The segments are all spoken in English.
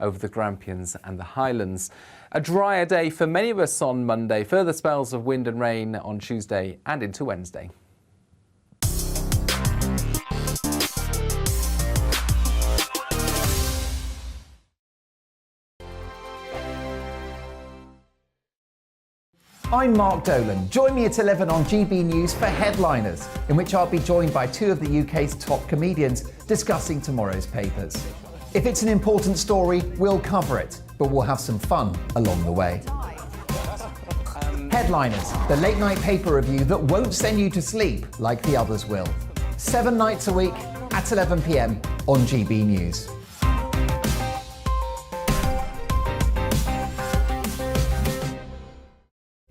over the Grampians and the Highlands. A drier day for many of us on Monday. Further spells of wind and rain on Tuesday and into Wednesday. I'm Mark Dolan. Join me at 11 on GB News for Headliners, in which I'll be joined by two of the UK's top comedians discussing tomorrow's papers. If it's an important story, we'll cover it, but we'll have some fun along the way. Headliners, the late night paper review that won't send you to sleep like the others will. 7 nights a week at 11 p.m. on GB News.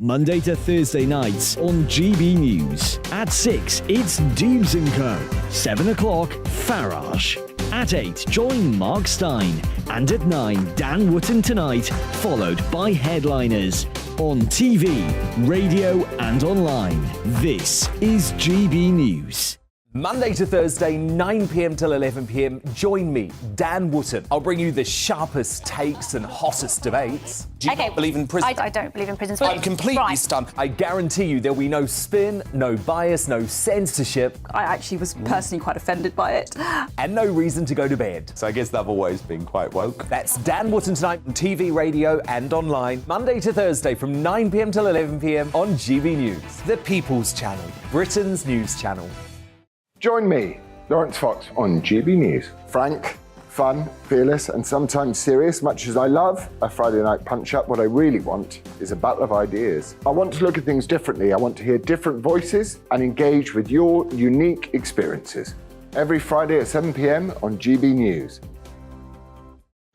Monday to Thursday nights on GB News. At 6, it's Dubes & Co. 7 o'clock, Farage. At 8, join Mark Stein. And at 9, Dan Wootton Tonight, followed by Headliners. On TV, radio and online. This is GB News. Monday to Thursday, 9 p.m. till 11 p.m. Join me, Dan Wootton. I'll bring you the sharpest takes and hottest debates. Do you not believe in prisons? I don't believe in prisons. I'm completely stunned. I guarantee you there'll be no spin, no bias, no censorship. I actually was personally quite offended by it. And no reason to go to bed. So I guess they've always been quite woke. That's Dan Wootton Tonight on TV, radio and online. Monday to Thursday from 9 p.m. till 11 p.m. on GB News. The People's Channel, Britain's news channel. Join me, Lawrence Fox, on GB News. Frank, fun, fearless, and sometimes serious. Much as I love a Friday night punch-up, what I really want is a battle of ideas. I want to look at things differently. I want to hear different voices and engage with your unique experiences. Every Friday at 7 p.m. on GB News.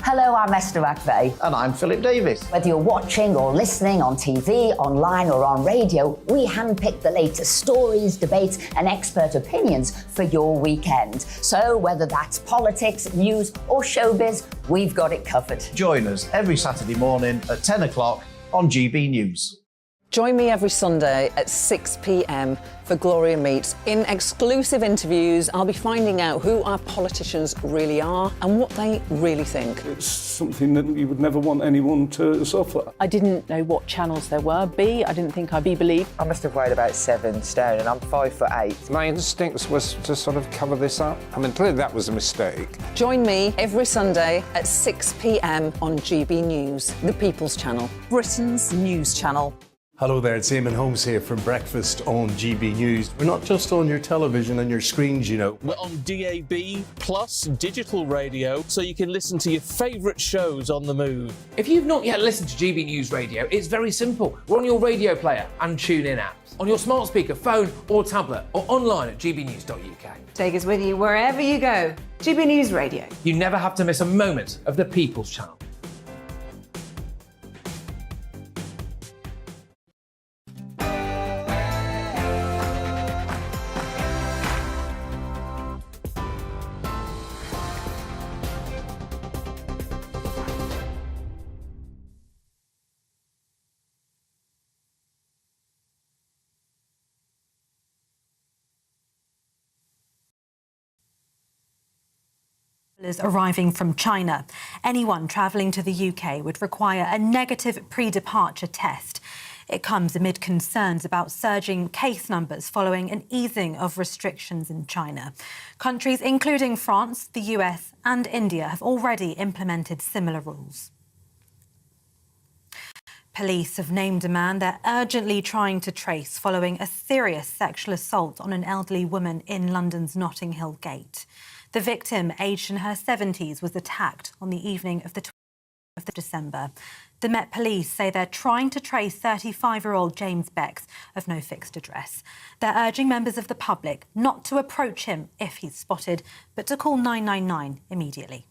Hello, I'm Esther McVeigh. And I'm Philip Davis. Whether you're watching or listening on TV, online or on radio, we handpick the latest stories, debates and expert opinions for your weekend. So whether that's politics, news or showbiz, we've got it covered. Join us every Saturday morning at 10 o'clock on GB News. Join me every Sunday at 6 p.m. for Gloria Meets. In exclusive interviews, I'll be finding out who our politicians really are and what they really think. It's something that you would never want anyone to suffer. I didn't know what channels there were. I didn't think I'd be believed. I must have weighed about 7 stone and I'm 5'8". My instincts was to sort of cover this up. I mean, clearly that was a mistake. Join me every Sunday at 6 p.m. on GB News, the People's Channel, Britain's news channel. Hello there, it's Eamon Holmes here from Breakfast on GB News. We're not just on your television and your screens, you know. We're on DAB plus digital radio, so you can listen to your favourite shows on the move. If you've not yet listened to GB News Radio, it's very simple. We're on your radio player and TuneIn apps, on your smart speaker, phone or tablet, or online at gbnews.uk. Take us with you wherever you go. GB News Radio. You never have to miss a moment of the People's Channel. Arriving from China. Anyone travelling to the UK would require a negative pre-departure test. It comes amid concerns about surging case numbers following an easing of restrictions in China. Countries including France, the US and India have already implemented similar rules. Police have named a man they're urgently trying to trace following a serious sexual assault on an elderly woman in London's Notting Hill Gate. The victim, aged in her 70s, was attacked on the evening of the 12th of December. The Met Police say they're trying to trace 35-year-old James Becks of no fixed address. They're urging members of the public not to approach him if he's spotted, but to call 999 immediately.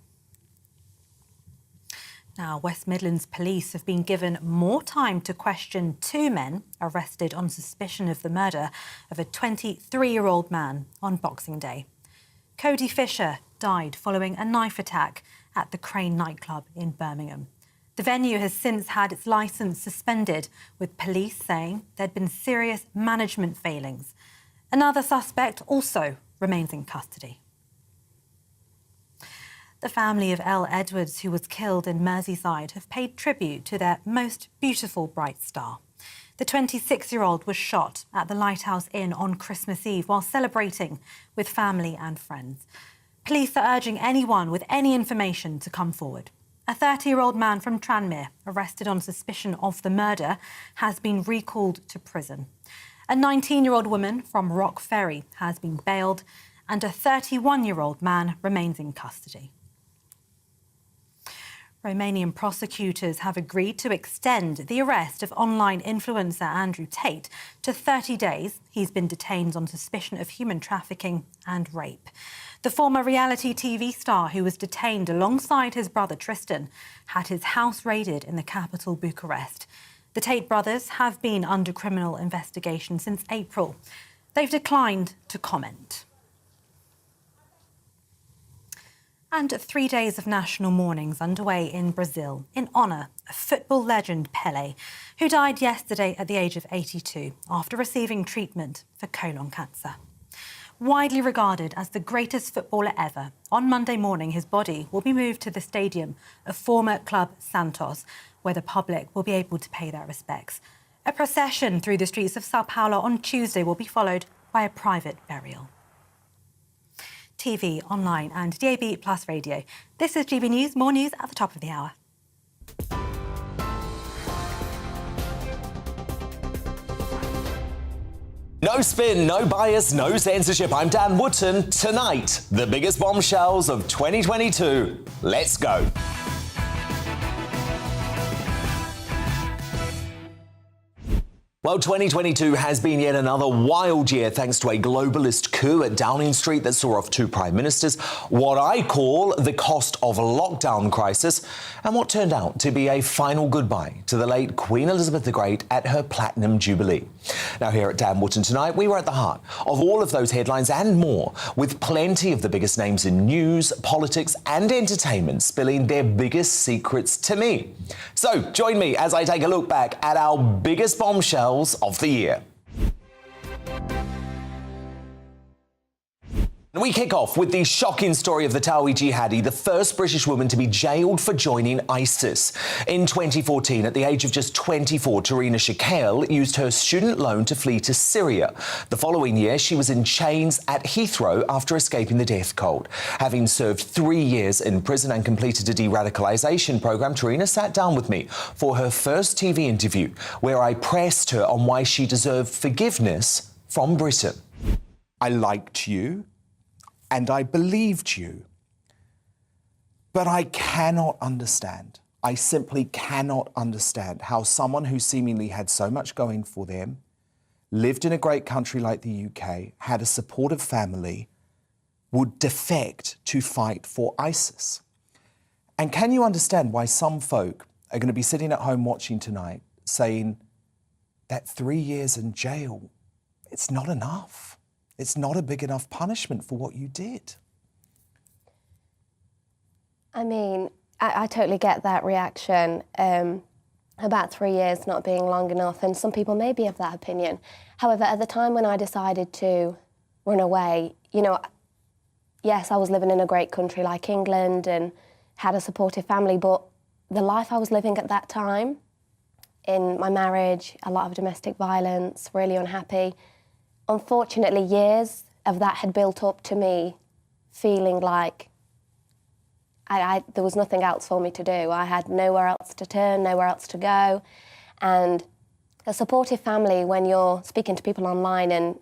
Now, West Midlands Police have been given more time to question 2 men arrested on suspicion of the murder of a 23-year-old man on Boxing Day. Cody Fisher died following a knife attack at the Crane nightclub in Birmingham. The venue has since had its licence suspended, with police saying there'd been serious management failings. Another suspect also remains in custody. The family of Elle Edwards, who was killed in Merseyside, have paid tribute to their most beautiful bright star. The 26-year-old was shot at the Lighthouse Inn on Christmas Eve while celebrating with family and friends. Police are urging anyone with any information to come forward. A 30-year-old man from Tranmere, arrested on suspicion of the murder, has been recalled to prison. A 19-year-old woman from Rock Ferry has been bailed, and a 31-year-old man remains in custody. Romanian prosecutors have agreed to extend the arrest of online influencer Andrew Tate to 30 days. He's been detained on suspicion of human trafficking and rape. The former reality TV star, who was detained alongside his brother Tristan, had his house raided in the capital, Bucharest. The Tate brothers have been under criminal investigation since April. They've declined to comment. And 3 days of national mournings underway in Brazil in honour of football legend Pelé, who died yesterday at the age of 82 after receiving treatment for colon cancer. Widely regarded as the greatest footballer ever, on Monday morning his body will be moved to the stadium of former club Santos, where the public will be able to pay their respects. A procession through the streets of Sao Paulo on Tuesday will be followed by a private burial. TV, online and DAB+ radio. This is GB News. More news at the top of the hour. No spin, no bias, no censorship. I'm Dan Wootton. Tonight, the biggest bombshells of 2022. Let's go. Well, 2022 has been yet another wild year thanks to a globalist coup at Downing Street that saw off 2 prime ministers, what I call the cost of lockdown crisis, and what turned out to be a final goodbye to the late Queen Elizabeth the Great at her Platinum Jubilee. Now, here at Dan Wootton tonight, we were at the heart of all of those headlines and more, with plenty of the biggest names in news, politics and entertainment spilling their biggest secrets to me. So, join me as I take a look back at our biggest bombshells of the year. We kick off with the shocking story of the Tawi jihadi, the first British woman to be jailed for joining ISIS. In 2014, at the age of just 24, Tarina Shakeel used her student loan to flee to Syria. The following year, she was in chains at Heathrow after escaping the death cold. Having served 3 years in prison and completed a de-radicalisation programme, Tarina sat down with me for her first TV interview, where I pressed her on why she deserved forgiveness from Britain. I liked you. And I believed you. But I cannot understand. I simply cannot understand how someone who seemingly had so much going for them, lived in a great country like the UK, had a supportive family, would defect to fight for ISIS. And can you understand why some folk are going to be sitting at home watching tonight saying that 3 years in jail, it's not enough. It's not a big enough punishment for what you did. I mean, I totally get that reaction about 3 years not being long enough, and some people may be of that opinion. However, at the time when I decided to run away, you know, yes, I was living in a great country like England and had a supportive family, but the life I was living at that time, in my marriage, a lot of domestic violence, really unhappy. Unfortunately, years of that had built up to me feeling like there was nothing else for me to do. I had nowhere else to turn, nowhere else to go. And a supportive family, when you're speaking to people online and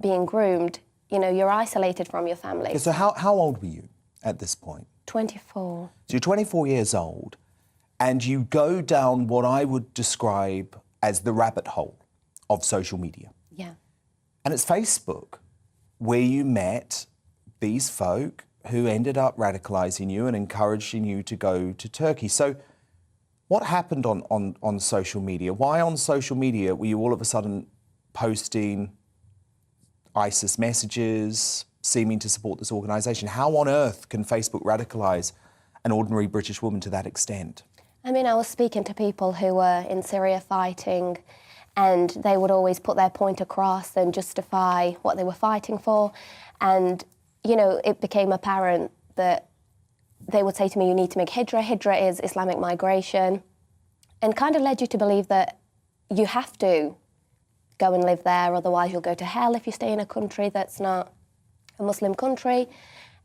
being groomed, you know, you're isolated from your family. Okay, so how old were you at this point? 24. So you're 24 years old, and you go down what I would describe as the rabbit hole of social media. Yeah. And it's Facebook, where you met these folk who ended up radicalising you and encouraging you to go to Turkey. So what happened on social media? Why on social media were you all of a sudden posting ISIS messages, seeming to support this organisation? How on earth can Facebook radicalise an ordinary British woman to that extent? I mean, I was speaking to people who were in Syria fighting, and they would always put their point across and justify what they were fighting for. And, you know, it became apparent that they would say to me, you need to make hijra. Hijra is Islamic migration, and kind of led you to believe that you have to go and live there, otherwise you'll go to hell if you stay in a country that's not a Muslim country.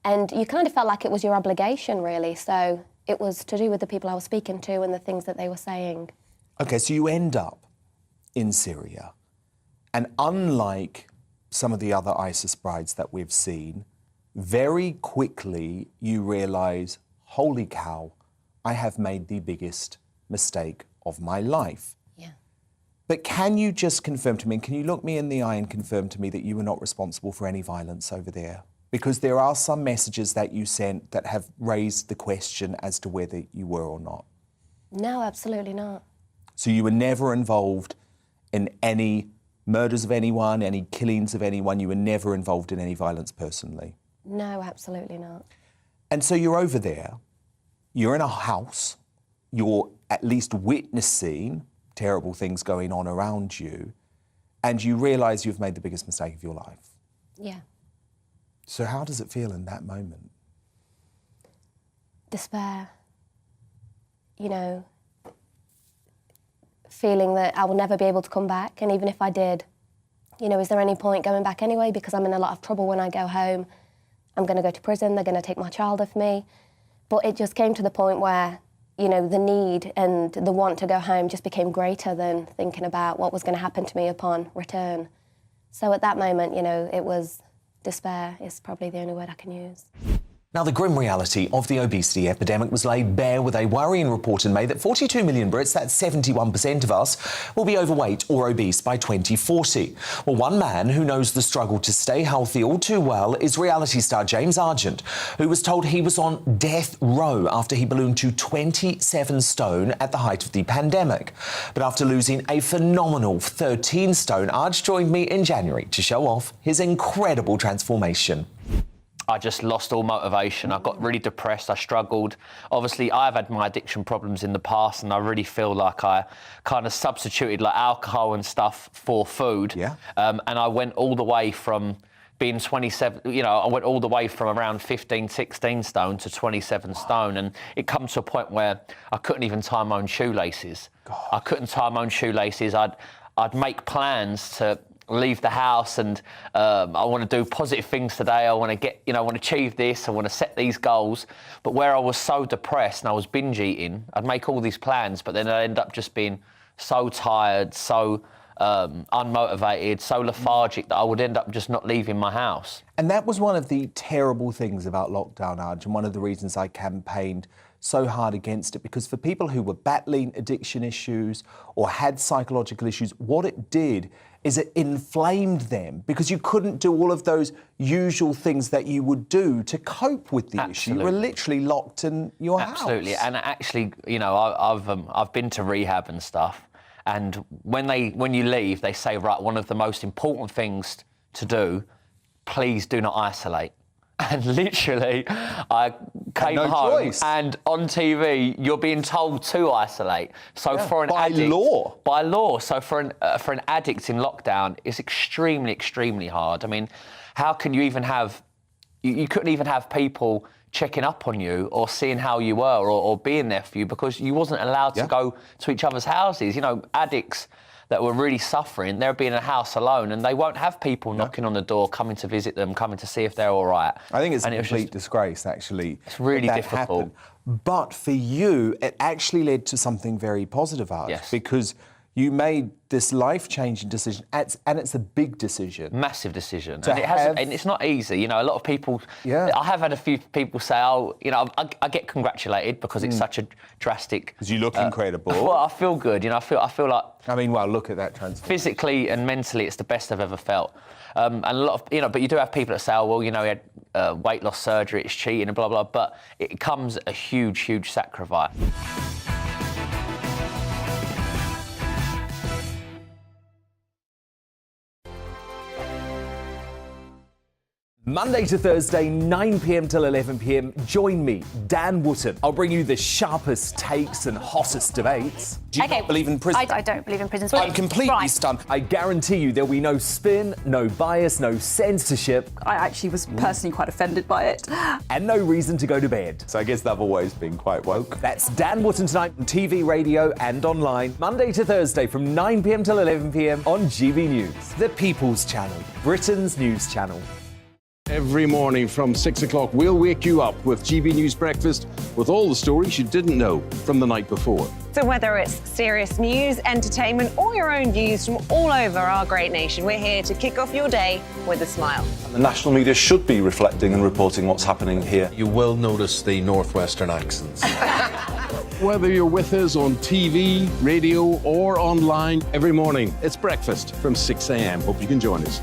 And you kind of felt like it was your obligation, really. So it was to do with the people I was speaking to and the things that they were saying. Okay, so you end up in Syria, and unlike some of the other ISIS brides that we've seen, very quickly you realise, holy cow, I have made the biggest mistake of my life. Yeah. But can you just confirm to me, and can you look me in the eye and confirm to me that you were not responsible for any violence over there? Because there are some messages that you sent that have raised the question as to whether you were or not. No, absolutely not. So you were never involved in any murders of anyone, any killings of anyone? You were never involved in any violence personally? No, absolutely not. And so you're over there, you're in a house, you're at least witnessing terrible things going on around you, and you realise you've made the biggest mistake of your life. Yeah. So how does it feel in that moment? Despair. You know, feeling that I will never be able to come back, and even if I did, you know, is there any point going back anyway? Because I'm in a lot of trouble when I go home. I'm going to go to prison, they're going to take my child off me. But it just came to the point where, you know, the need and the want to go home just became greater than thinking about what was going to happen to me upon return. So at that moment, you know, it was despair is probably the only word I can use. Now, the grim reality of the obesity epidemic was laid bare with a worrying report in May that 42 million Brits, that's 71% of us, will be overweight or obese by 2040. Well, one man who knows the struggle to stay healthy all too well is reality star James Argent, who was told he was on death row after he ballooned to 27 stone at the height of the pandemic. But after losing a phenomenal 13 stone, Arj joined me in January to show off his incredible transformation. I just lost all motivation. I got really depressed. I struggled. Obviously, I've had my addiction problems in the past, and I really feel like I kind of substituted like alcohol and stuff for food. Yeah. And I went all the way from being 27, you know, I went all the way from around 15, 16 stone to 27 stone. And it comes to a point where I couldn't even tie my own shoelaces. God. I couldn't tie my own shoelaces. I'd make plans to leave the house and I want to do positive things today. I want to get, you know, I want to achieve this. I want to set these goals. But where I was so depressed and I was binge eating, I'd make all these plans, but then I'd end up just being so tired, so unmotivated, so lethargic that I would end up just not leaving my house. And that was one of the terrible things about lockdown, Arj, and one of the reasons I campaigned so hard against it, because for people who were battling addiction issues or had psychological issues, what it did is it inflamed them, because you couldn't do all of those usual things that you would do to cope with the issue. You were literally locked in your house. Absolutely. And actually, you know, I've been to rehab and stuff, and when you leave, they say, right, one of the most important things to do, please do not isolate. And literally, I came home and on TV, you're being told to isolate. So for an addict, by law. So for an addict in lockdown, it's extremely, extremely hard. I mean, how can you even have? You couldn't even have people checking up on you or seeing how you were or being there for you, because you wasn't allowed to go to each other's houses. You know, addicts that were really suffering, they'll be in a house alone and they won't have people knocking on the door, coming to visit them, coming to see if they're all right. I think it's a complete disgrace, actually. It's really difficult. Happened. But for you, it actually led to something very positive, Arj, because you made this life-changing decision, and it's a big decision. Massive decision. And it's not easy. You know, a lot of people... Yeah. I have had a few people say, oh, you know, I get congratulated because it's such a drastic... Because you look incredible. Well, I feel good. You know, I feel like... I mean, well, look at that transformation. Physically and mentally, it's the best I've ever felt. And a lot of, you know, but you do have people that say, oh, well, you know, he had weight loss surgery, it's cheating and blah, blah, but it comes a huge, huge sacrifice. Monday to Thursday, 9 p.m. till 11 p.m. Join me, Dan Wootton. I'll bring you the sharpest takes and hottest debates. Do you not believe in prison? I don't believe in prison. I'm completely stunned. I guarantee you there'll be no spin, no bias, no censorship. I actually was personally quite offended by it. And no reason to go to bed. So I guess they've always been quite woke. That's Dan Wootton tonight on TV, radio and online. Monday to Thursday from 9 p.m. till 11 p.m. on GB News. The People's Channel, Britain's news channel. Every morning from 6 o'clock, we'll wake you up with GB News Breakfast with all the stories you didn't know from the night before. So whether it's serious news, entertainment, or your own views from all over our great nation, we're here to kick off your day with a smile. The national media should be reflecting and reporting what's happening here. You will notice the northwestern accents. Whether you're with us on TV, radio, or online, every morning it's breakfast from 6 a.m. Hope you can join us.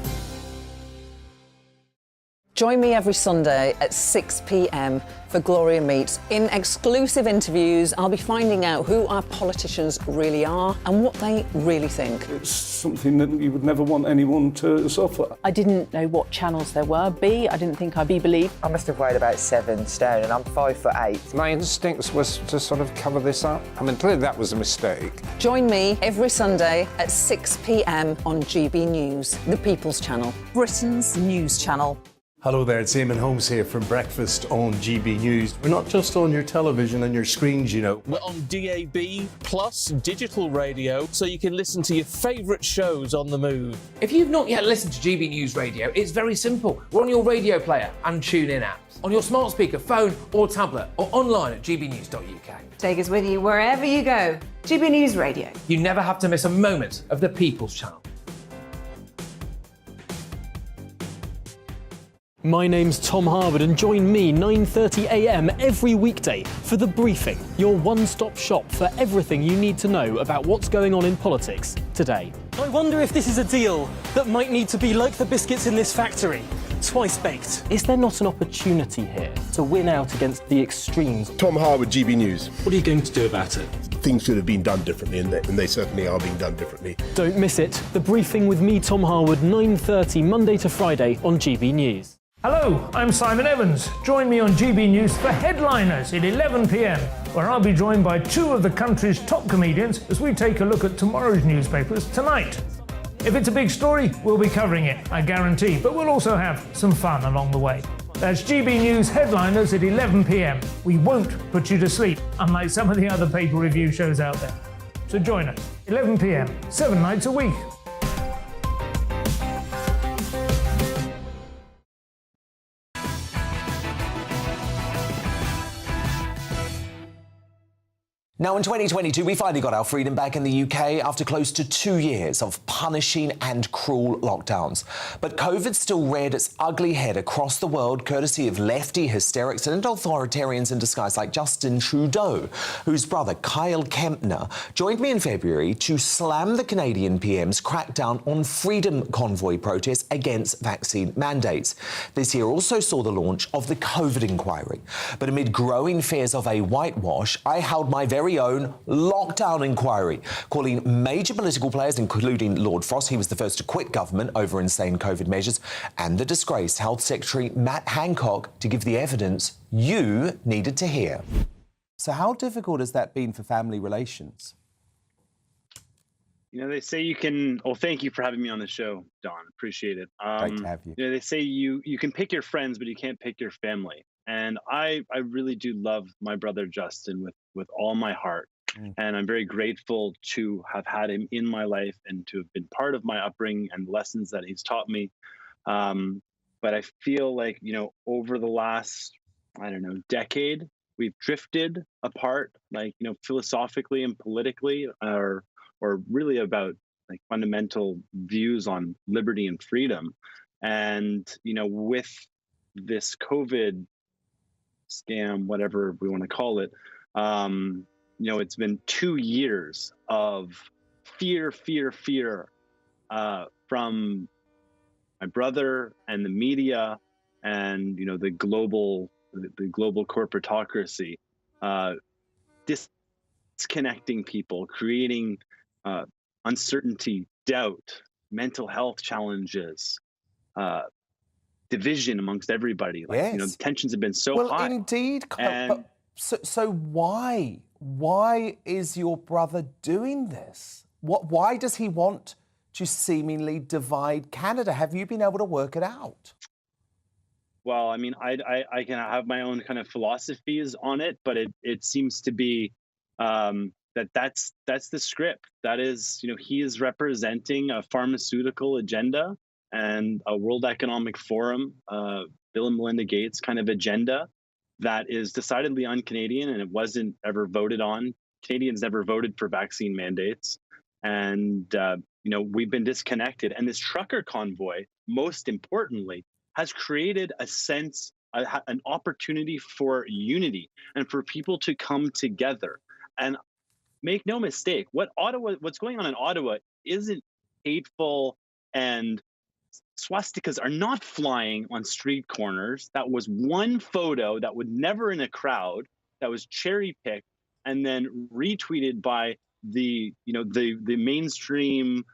Join me every Sunday at 6 p.m. for Gloria Meets. In exclusive interviews, I'll be finding out who our politicians really are and what they really think. It's something that you would never want anyone to suffer. I didn't know what channels there were. B, I didn't think I'd be believed. I must have weighed about 7 stone and I'm 5'8". My instincts was to sort of cover this up. I mean, clearly that was a mistake. Join me every Sunday at 6 p.m. on GB News, the People's Channel, Britain's news channel. Hello there, it's Eamon Holmes here from Breakfast on GB News. We're not just on your television and your screens, you know. We're on DAB plus digital radio, so you can listen to your favourite shows on the move. If you've not yet listened to GB News Radio, it's very simple. We're on your radio player and TuneIn apps, on your smart speaker, phone or tablet, or online at gbnews.uk. Take us with you wherever you go. GB News Radio. You never have to miss a moment of the People's Channel. My name's Tom Harwood and join me 9:30 a.m. every weekday for The Briefing, your one-stop shop for everything you need to know about what's going on in politics today. I wonder if this is a deal that might need to be like the biscuits in this factory, twice baked. Is there not an opportunity here to win out against the extremes? Tom Harwood, GB News. What are you going to do about it? Things should have been done differently, and they certainly are being done differently. Don't miss it. The Briefing with me, Tom Harwood, 9:30 Monday to Friday on GB News. Hello, I'm Simon Evans. Join me on GB News for Headliners at 11 p.m, where I'll be joined by two of the country's top comedians as we take a look at tomorrow's newspapers tonight. If it's a big story, we'll be covering it, I guarantee, but we'll also have some fun along the way. That's GB News Headliners at 11 p.m. We won't put you to sleep, unlike some of the other paper review shows out there. So join us, 11 p.m, 7 nights a week. Now, in 2022, we finally got our freedom back in the UK after close to 2 years of punishing and cruel lockdowns. But COVID still reared its ugly head across the world, courtesy of lefty hysterics and authoritarians in disguise like Justin Trudeau, whose brother, Kyle Kempner, joined me in February to slam the Canadian PM's crackdown on freedom convoy protests against vaccine mandates. This year also saw the launch of the COVID inquiry. But amid growing fears of a whitewash, I held my very own lockdown inquiry, calling major political players, including Lord Frost, he was the first to quit government over insane COVID measures, and the disgraced Health Secretary Matt Hancock to give the evidence you needed to hear. So how difficult has that been for family relations? You know, they say you can, well, thank you for having me on the show, Don. Appreciate it. Great to have you. You know, they say you can pick your friends, but you can't pick your family. And I really do love my brother Justin with all my heart. And I'm very grateful to have had him in my life and to have been part of my upbringing and lessons that he's taught me. But I feel like, you know, over the last, I don't know, decade, we've drifted apart, like, you know, philosophically and politically, or really about like fundamental views on liberty and freedom. And, you know, with this COVID scam, whatever we want to call it, you know, it's been 2 years of fear from my brother and the media and, you know, the global corporatocracy, disconnecting people, creating uncertainty, doubt, mental health challenges, division amongst everybody. Like, you know, the tensions have been so well, high. Indeed. And So why? Why is your brother doing this? Why does he want to seemingly divide Canada? Have you been able to work it out? well, I mean, I can have my own kind of philosophies on it, but it seems to be that's the script. That is, you know, he is representing a pharmaceutical agenda and a World Economic Forum, Bill and Melinda Gates kind of agenda that is decidedly un-Canadian, and it wasn't ever voted on. Canadians never voted for vaccine mandates, and you know, we've been disconnected. And this trucker convoy, most importantly, has created a sense, an opportunity for unity and for people to come together. And make no mistake, what's going on in Ottawa isn't hateful, and swastikas are not flying on street corners. That was one photo that would never in a crowd, that was cherry picked and then retweeted by the mainstream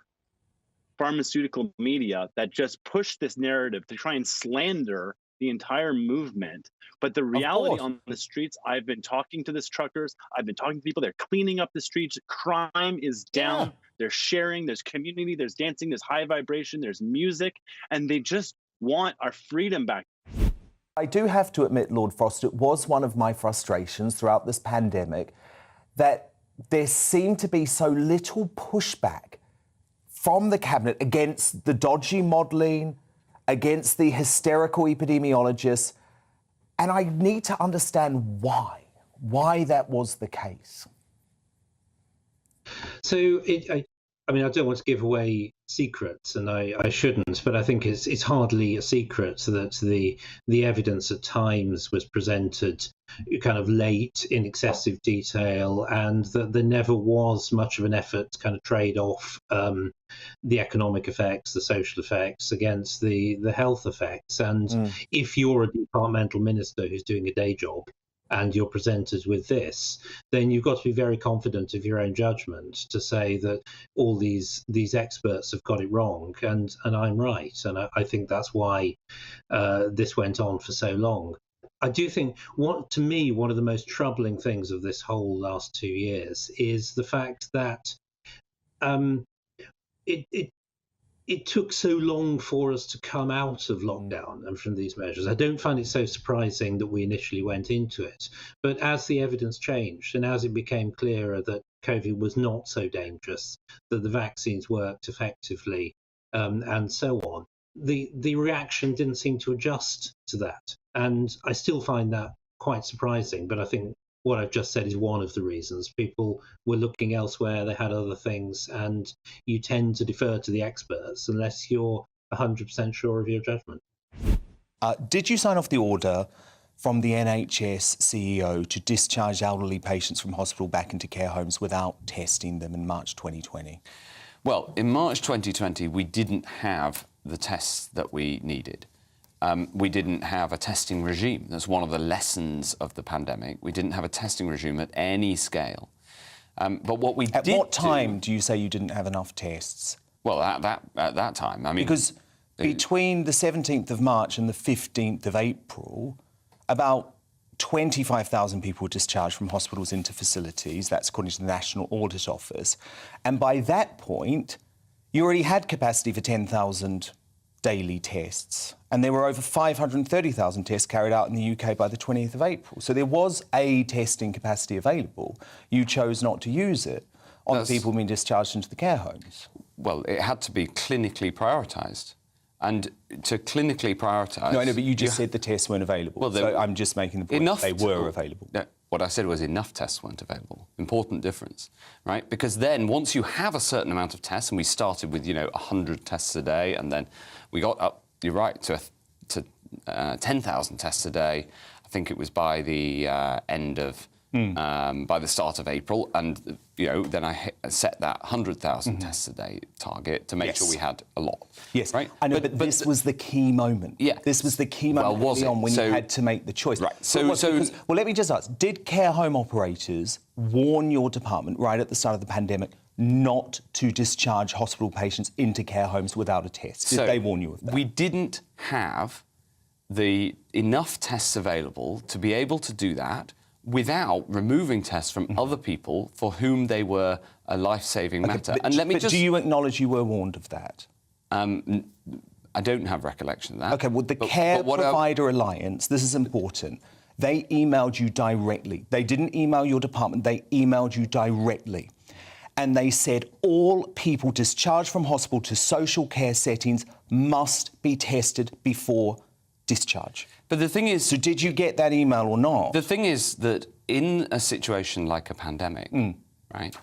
pharmaceutical media that just pushed this narrative to try and slander the entire movement. But the reality on the streets, I've been talking to these truckers, I've been talking to people, they're cleaning up the streets, crime is down, they're sharing, there's community, there's dancing, there's high vibration, there's music, and they just want our freedom back. I do have to admit, Lord Frost, it was one of my frustrations throughout this pandemic that there seemed to be so little pushback from the cabinet against the dodgy modelling, against the hysterical epidemiologists, and I need to understand why that was the case. So, I mean, I don't want to give away secrets, and I shouldn't, but I think it's hardly a secret that the evidence at times was presented kind of late, in excessive detail, and that there never was much of an effort to kind of trade off the economic effects, the social effects against the health effects. And if you're a departmental minister who's doing a day job, and you're presented with this, then you've got to be very confident of your own judgment to say that all these experts have got it wrong, and I'm right. And I think that's why this went on for so long. I do think, to me, one of the most troubling things of this whole last 2 years is the fact that it took so long for us to come out of lockdown and from these measures. I don't find it so surprising that we initially went into it. But as the evidence changed and as it became clearer that COVID was not so dangerous, that the vaccines worked effectively, and so on, the reaction didn't seem to adjust to that. And I still find that quite surprising. But I think what I've just said is one of the reasons. People were looking elsewhere, they had other things, and you tend to defer to the experts unless you're 100% sure of your judgment. Did you sign off the order from the NHS CEO to discharge elderly patients from hospital back into care homes without testing them in March 2020? Well, in March 2020, we didn't have the tests that we needed. We didn't have a testing regime. That's one of the lessons of the pandemic. We didn't have a testing regime at any scale. But what we At what time do you say you didn't have enough tests? Well, at that time, I mean... Because between the 17th of March and the 15th of April, about 25,000 people were discharged from hospitals into facilities. That's according to the National Audit Office. And by that point, you already had capacity for 10,000 daily tests. And there were over 530,000 tests carried out in the UK by the 20th of April. So there was a testing capacity available. You chose not to use it on the people being discharged into the care homes. Well, it had to be clinically prioritised. And to clinically prioritise... No, but you just said the tests weren't available. Well, so I'm just making the point that they were available. No, what I said was enough tests weren't available. Important difference, right? Because then once you have a certain amount of tests, and we started with, 100 tests a day, and then we got up, you're right, to 10,000 tests a day. I think it was by the end of... by the start of April, and then I set that 100,000 tests a day target to make sure we had a lot. Yes, right. I know, but this was the key moment. Yeah, this was the key moment early on when you had to make the choice. Right. Well, let me just ask: did care home operators warn your department right at the start of the pandemic not to discharge hospital patients into care homes without a test? Did they warn you of that? We didn't have enough tests available to be able to do that without removing tests from other people for whom they were a life-saving matter. And do you acknowledge you were warned of that? I don't have recollection of that. OK, well, the Care Provider Alliance, this is important, they emailed you directly. They didn't email your department, they emailed you directly. And they said all people discharged from hospital to social care settings must be tested before discharge. But the thing is... So did you get that email or not? The thing is that in a situation like a pandemic, right,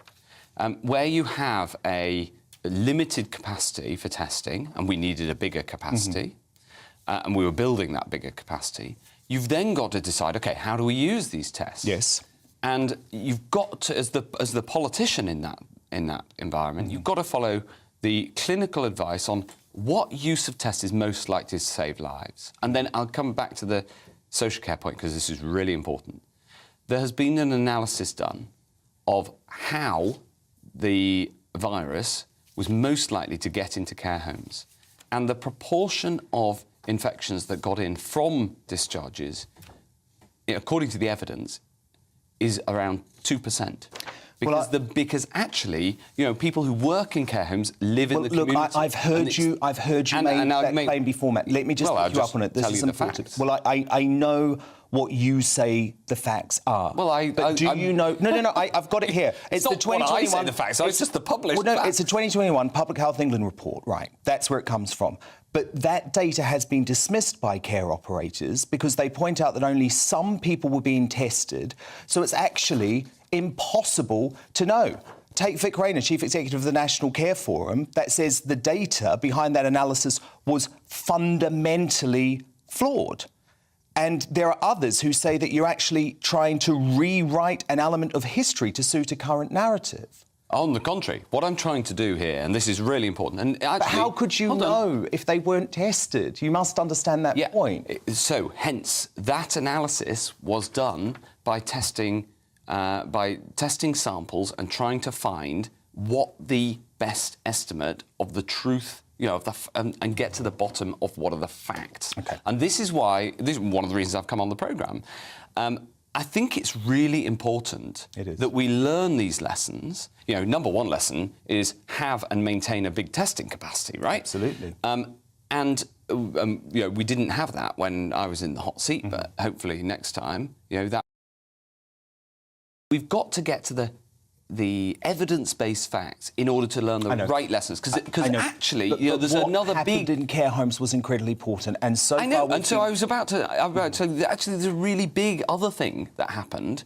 where you have a limited capacity for testing, and we needed a bigger capacity, and we were building that bigger capacity, you've then got to decide, OK, how do we use these tests? Yes. And you've got to, as the politician in that environment, you've got to follow the clinical advice on what use of test is most likely to save lives. And then I'll come back to the social care point, because this is really important. There has been an analysis done of how the virus was most likely to get into care homes. And the proportion of infections that got in from discharges, according to the evidence, is around 2%. Because actually, people who work in care homes live in the community. Look, I've heard you make that claim before, Matt. Let me just pick you up on it. This is important. Well, I know what you say the facts are. Well, do you know? No. I've got it here. It's the 2021. I say the facts. It's just the published facts. It's a 2021 Public Health England report, right? That's where it comes from. But that data has been dismissed by care operators because they point out that only some people were being tested. So it's actually impossible to know. Take Vic Rayner, Chief Executive of the National Care Forum, that says the data behind that analysis was fundamentally flawed. And there are others who say that you're actually trying to rewrite an element of history to suit a current narrative. On the contrary, what I'm trying to do here, and this is really important, and actually... But how could you know if they weren't tested? You must understand that point. So, hence, that analysis was done by testing samples and trying to find what the best estimate of the truth, and get to the bottom of what are the facts. Okay. And this is one of the reasons I've come on the programme. I think it's really important that we learn these lessons. Number one lesson is have and maintain a big testing capacity, right? Absolutely. We didn't have that when I was in the hot seat, but hopefully next time, that we've got to get to the evidence-based facts in order to learn the right lessons. Because actually, there's another big... What happened in care homes was incredibly important, and so I know, and so I was about to... actually, there's a really big other thing that happened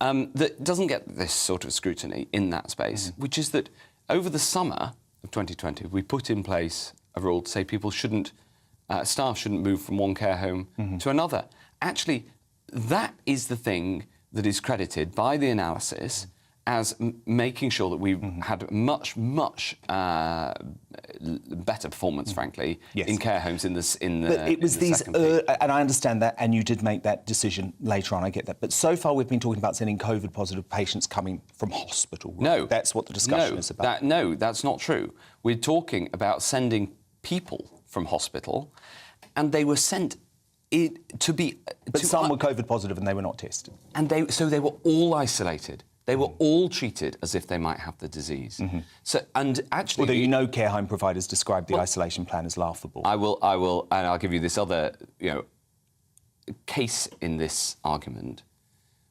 that doesn't get this sort of scrutiny in that space, which is that over the summer of 2020, we put in place a rule to say people shouldn't... staff shouldn't move from one care home to another. Actually, that is the thing that is credited by the analysis as making sure that we had much better performance, frankly, in care homes in the But it was these, and I understand that, and you did make that decision later on. I get that. But so far, we've been talking about sending COVID-positive patients coming from hospital. Right? No, that's what the discussion is about. No, that's not true. We're talking about sending people from hospital, and they were sent. But some were COVID positive and they were not tested. And they were all isolated. They were all treated as if they might have the disease. So, and actually, although care home providers describe the isolation plan as laughable. I will, and I'll give you this other, case in this argument,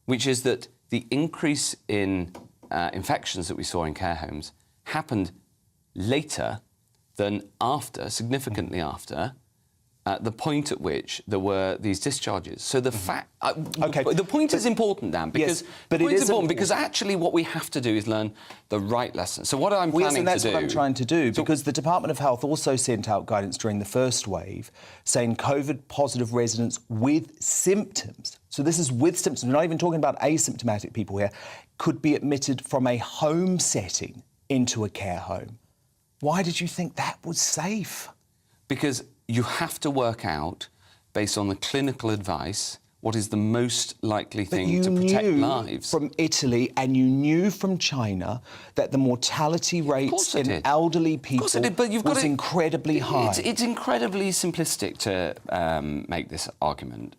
which is that the increase in infections that we saw in care homes happened later than after, significantly after. The point at which there were these discharges. So the the point is important, Dan, because because actually what we have to do is learn the right lessons. So what I'm planning to do... that's what I'm trying to do, because the Department of Health also sent out guidance during the first wave saying COVID-positive residents with symptoms, so this is with symptoms, we're not even talking about asymptomatic people here, could be admitted from a home setting into a care home. Why did you think that was safe? Because you have to work out, based on the clinical advice, what is the most likely thing to protect lives. From Italy, and you knew from China that the mortality rates in elderly people was incredibly high. It's incredibly simplistic to make this argument.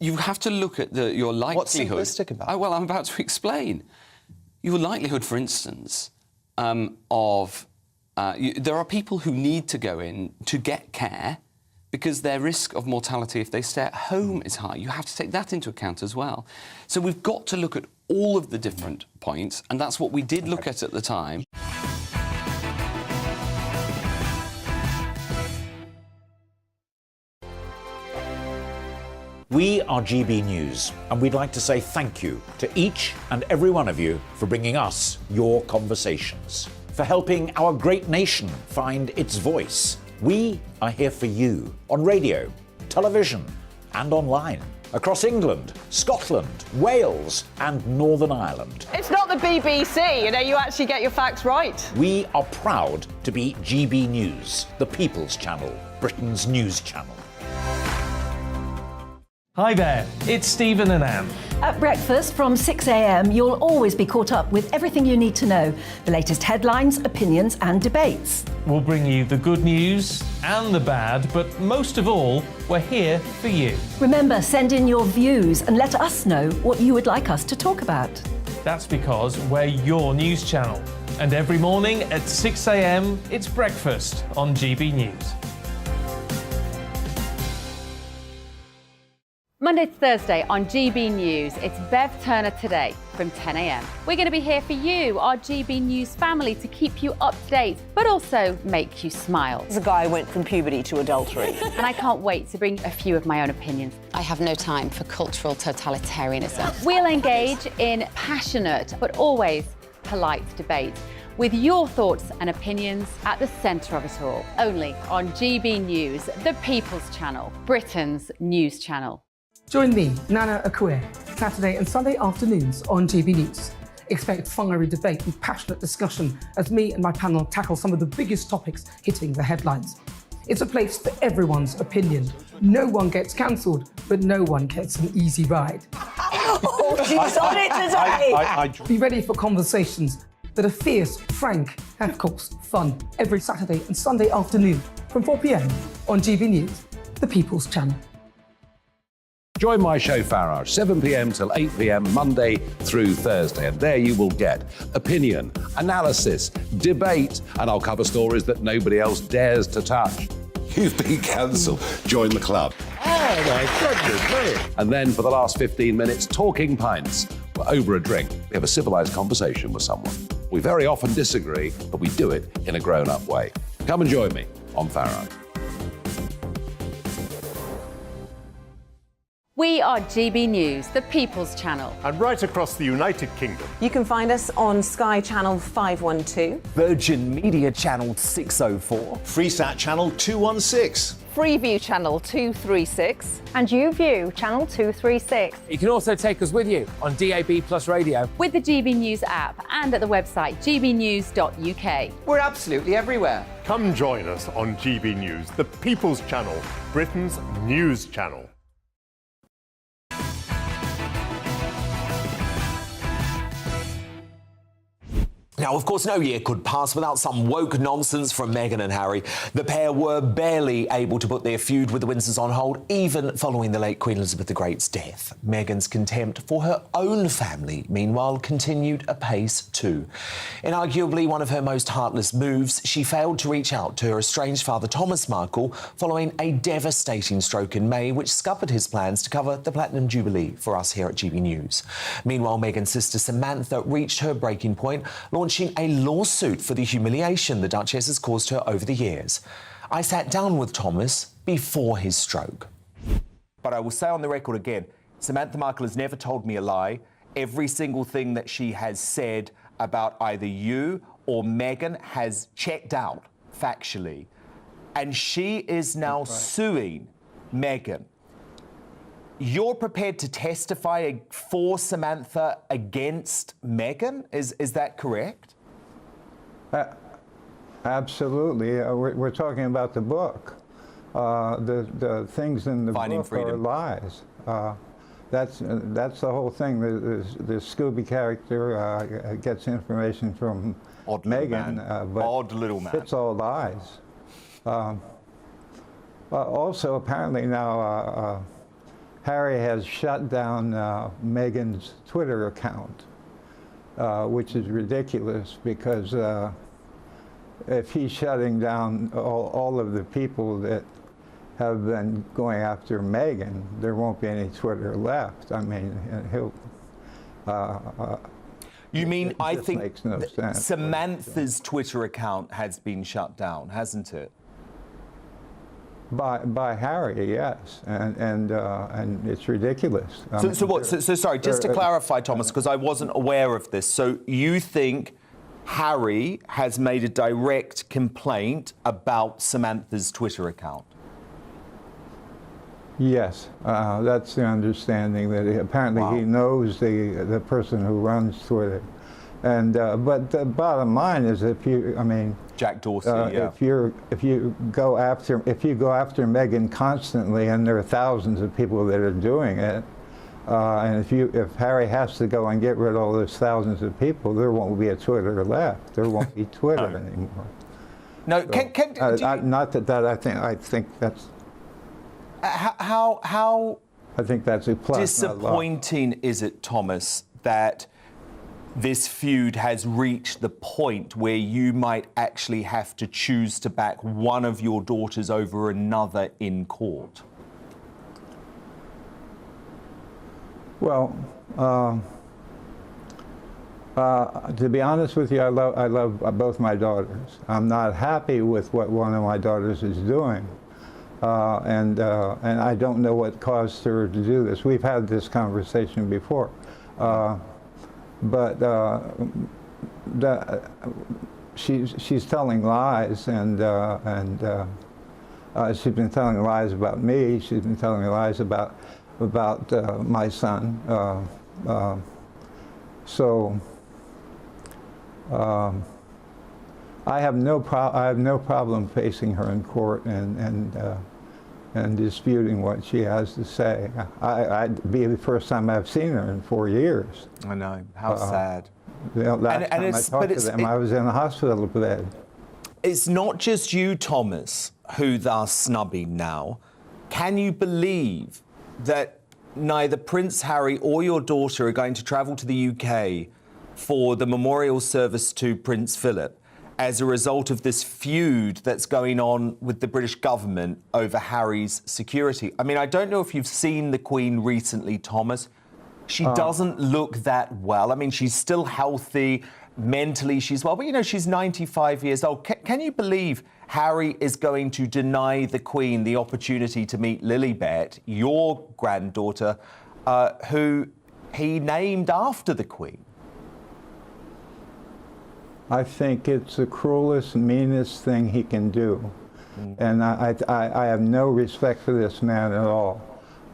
You have to look at your likelihood. What's simplistic about it? Well, I'm about to explain. Your likelihood, for instance, there are people who need to go in to get care because their risk of mortality if they stay at home is high. You have to take that into account as well. So we've got to look at all of the different points, and that's what we did look at the time. We are GB News, and we'd like to say thank you to each and every one of you for bringing us your conversations, for helping our great nation find its voice. We are here for you on radio, television, and online, across England, Scotland, Wales, and Northern Ireland. It's not the BBC, you actually get your facts right. We are proud to be GB News, the People's Channel, Britain's news channel. Hi there, it's Stephen and Anne. At breakfast from 6 a.m, you'll always be caught up with everything you need to know, the latest headlines, opinions and debates. We'll bring you the good news and the bad, but most of all, we're here for you. Remember, send in your views and let us know what you would like us to talk about. That's because we're your news channel. And every morning at 6 a.m, it's breakfast on GB News. Monday to Thursday on GB News, it's Bev Turner Today from 10 a.m. We're going to be here for you, our GB News family, to keep you up to date, but also make you smile. The guy went from puberty to adultery. And I can't wait to bring a few of my own opinions. I have no time for cultural totalitarianism. We'll engage in passionate, but always polite debate, with your thoughts and opinions at the centre of it all. Only on GB News, the People's Channel, Britain's news channel. Join me, Nana Akue, Saturday and Sunday afternoons on GB News. Expect fiery debate and passionate discussion as me and my panel tackle some of the biggest topics hitting the headlines. It's a place for everyone's opinion. No one gets cancelled, but no one gets an easy ride. Oh, she's on it today! Be ready for conversations that are fierce, frank, and of course, fun. Every Saturday and Sunday afternoon from 4 p.m. on GB News, the People's Channel. Join my show Farage, 7 p.m. till 8 p.m. Monday through Thursday, and there you will get opinion, analysis, debate, and I'll cover stories that nobody else dares to touch. You've been cancelled. Join the club. Oh my goodness me! And then for the last 15 minutes, talking pints. We're over a drink. We have a civilised conversation with someone. We very often disagree, but we do it in a grown-up way. Come and join me on Farage. We are GB News, the People's Channel. And right across the United Kingdom. You can find us on Sky Channel 512, Virgin Media Channel 604, Freesat Channel 216. Freeview Channel 236, and YouView Channel 236. You can also take us with you on DAB Plus Radio, with the GB News app, and at the website gbnews.uk. We're absolutely everywhere. Come join us on GB News, the People's Channel, Britain's news channel. Now, of course, no year could pass without some woke nonsense from Meghan and Harry. The pair were barely able to put their feud with the Windsors on hold, even following the late Queen Elizabeth the Great's death. Meghan's contempt for her own family, meanwhile, continued apace too. In arguably one of her most heartless moves, she failed to reach out to her estranged father, Thomas Markle, following a devastating stroke in May, which scuppered his plans to cover the Platinum Jubilee for us here at GB News. Meanwhile, Meghan's sister Samantha reached her breaking point, launching a lawsuit for the humiliation the Duchess has caused her over the years. I sat down with Thomas before his stroke. But I will say on the record again, Samantha Markle has never told me a lie. Every single thing that she has said about either you or Meghan has checked out factually. And she is now suing Meghan. You're prepared to testify for Samantha against Meghan? Is that correct? Absolutely. We're talking about the book. The things in the book are lies. That's the whole thing. The Scooby character gets information from Meghan, but odd little man. It's all lies. Also, apparently now Harry has shut down Meghan's Twitter account, which is ridiculous because if he's shutting down all of the people that have been going after Meghan, there won't be any Twitter left. I mean, he'll. You mean I think makes no sense. Samantha's Twitter account has been shut down, hasn't it? By Harry, yes, and it's ridiculous. So sorry, just to clarify, Thomas, because I wasn't aware of this. So you think Harry has made a direct complaint about Samantha's Twitter account? Yes, that's the understanding. That apparently he knows the person who runs Twitter, and but the bottom line is, if you, I mean, Jack Dorsey, if you go after Meghan constantly, and there are thousands of people that are doing it, and if Harry has to go and get rid of all those thousands of people, there won't be a Twitter left. There won't be Twitter anymore. No, so, not that I think that's. How I think that's a plus. Disappointing is it, Thomas, that this feud has reached the point where you might actually have to choose to back one of your daughters over another in court? Well, to be honest with you, I love both my daughters. I'm not happy with what one of my daughters is doing. And I don't know what caused her to do this. We've had this conversation before, but she's telling lies, and she's been telling lies about me. She's been telling lies about my son. I have no problem facing her in court and disputing what she has to say. It'd be the first time I've seen her in 4 years. I know. How sad. The last time I talked to them, I was in a hospital bed. It's not just you, Thomas, who they're snubbing now. Can you believe that neither Prince Harry or your daughter are going to travel to the UK for the memorial service to Prince Philip as a result of this feud that's going on with the British government over Harry's security? I mean, I don't know if you've seen the Queen recently, Thomas. She doesn't look that well. I mean, she's still healthy. Mentally, she's well. But, you know, she's 95 years old. Can you believe Harry is going to deny the Queen the opportunity to meet Lilibet, your granddaughter, who he named after the Queen? I think it's the cruelest, meanest thing he can do. And I have no respect for this man at all.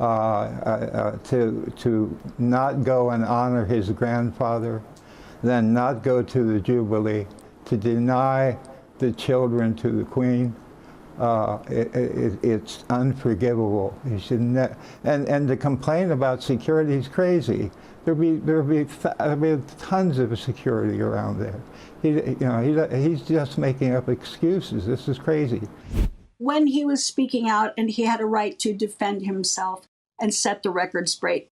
To not go and honor his grandfather, then not go to the Jubilee, to deny the children to the Queen, it's unforgivable. He should and to complain about security is crazy. There'll be tons of security around there. He's just making up excuses. This is crazy. When he was speaking out and he had a right to defend himself and set the record straight,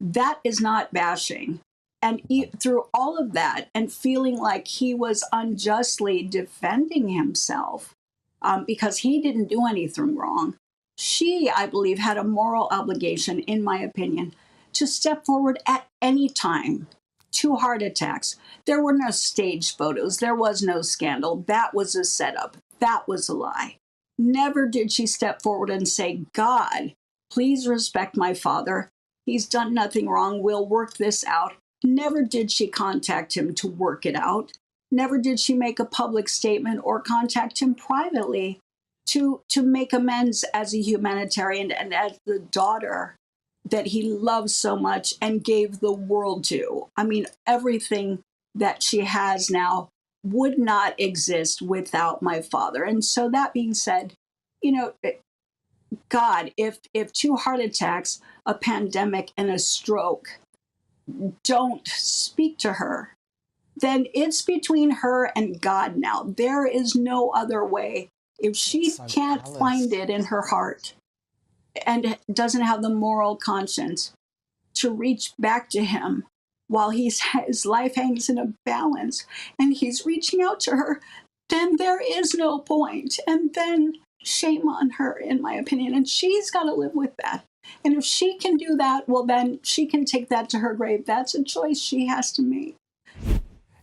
that is not bashing. And through all of that and feeling like he was unjustly defending himself because he didn't do anything wrong, she, I believe, had a moral obligation, in my opinion, to step forward at any time. 2 heart attacks. There were no staged photos. There was no scandal. That was a setup. That was a lie. Never did she step forward and say, God, please respect my father. He's done nothing wrong. We'll work this out. Never did she contact him to work it out. Never did she make a public statement or contact him privately to make amends as a humanitarian and as the daughter that he loved so much and gave the world to. I mean, everything that she has now would not exist without my father. And so that being said, you know, God, if 2 heart attacks, a pandemic, and a stroke don't speak to her, then it's between her and God now. There is no other way. If she can't find it in her heart and doesn't have the moral conscience to reach back to him while his life hangs in a balance and he's reaching out to her, then there is no point. And then shame on her, in my opinion. And she's got to live with that. And if she can do that, well, then she can take that to her grave. That's a choice she has to make.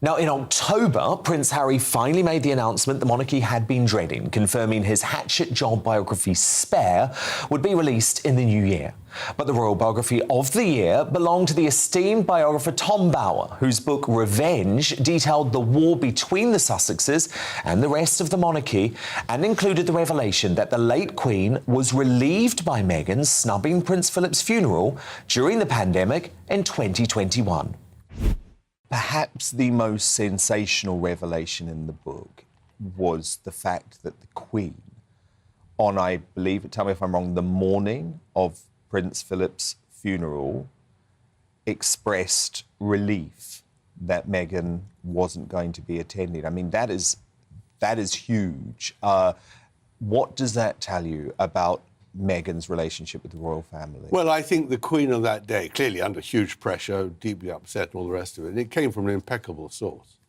Now, in October, Prince Harry finally made the announcement the monarchy had been dreading, confirming his hatchet job biography, Spare, would be released in the new year. But the royal biography of the year belonged to the esteemed biographer Tom Bower, whose book Revenge detailed the war between the Sussexes and the rest of the monarchy, and included the revelation that the late Queen was relieved by Meghan snubbing Prince Philip's funeral during the pandemic in 2021. Perhaps the most sensational revelation in the book was the fact that the Queen, on, I believe, tell me if I'm wrong, the morning of Prince Philip's funeral, expressed relief that Meghan wasn't going to be attending. I mean, that is huge. What does that tell you about Meghan's relationship with the royal family? Well, I think the Queen on that day, clearly under huge pressure, deeply upset and all the rest of it, and it came from an impeccable source,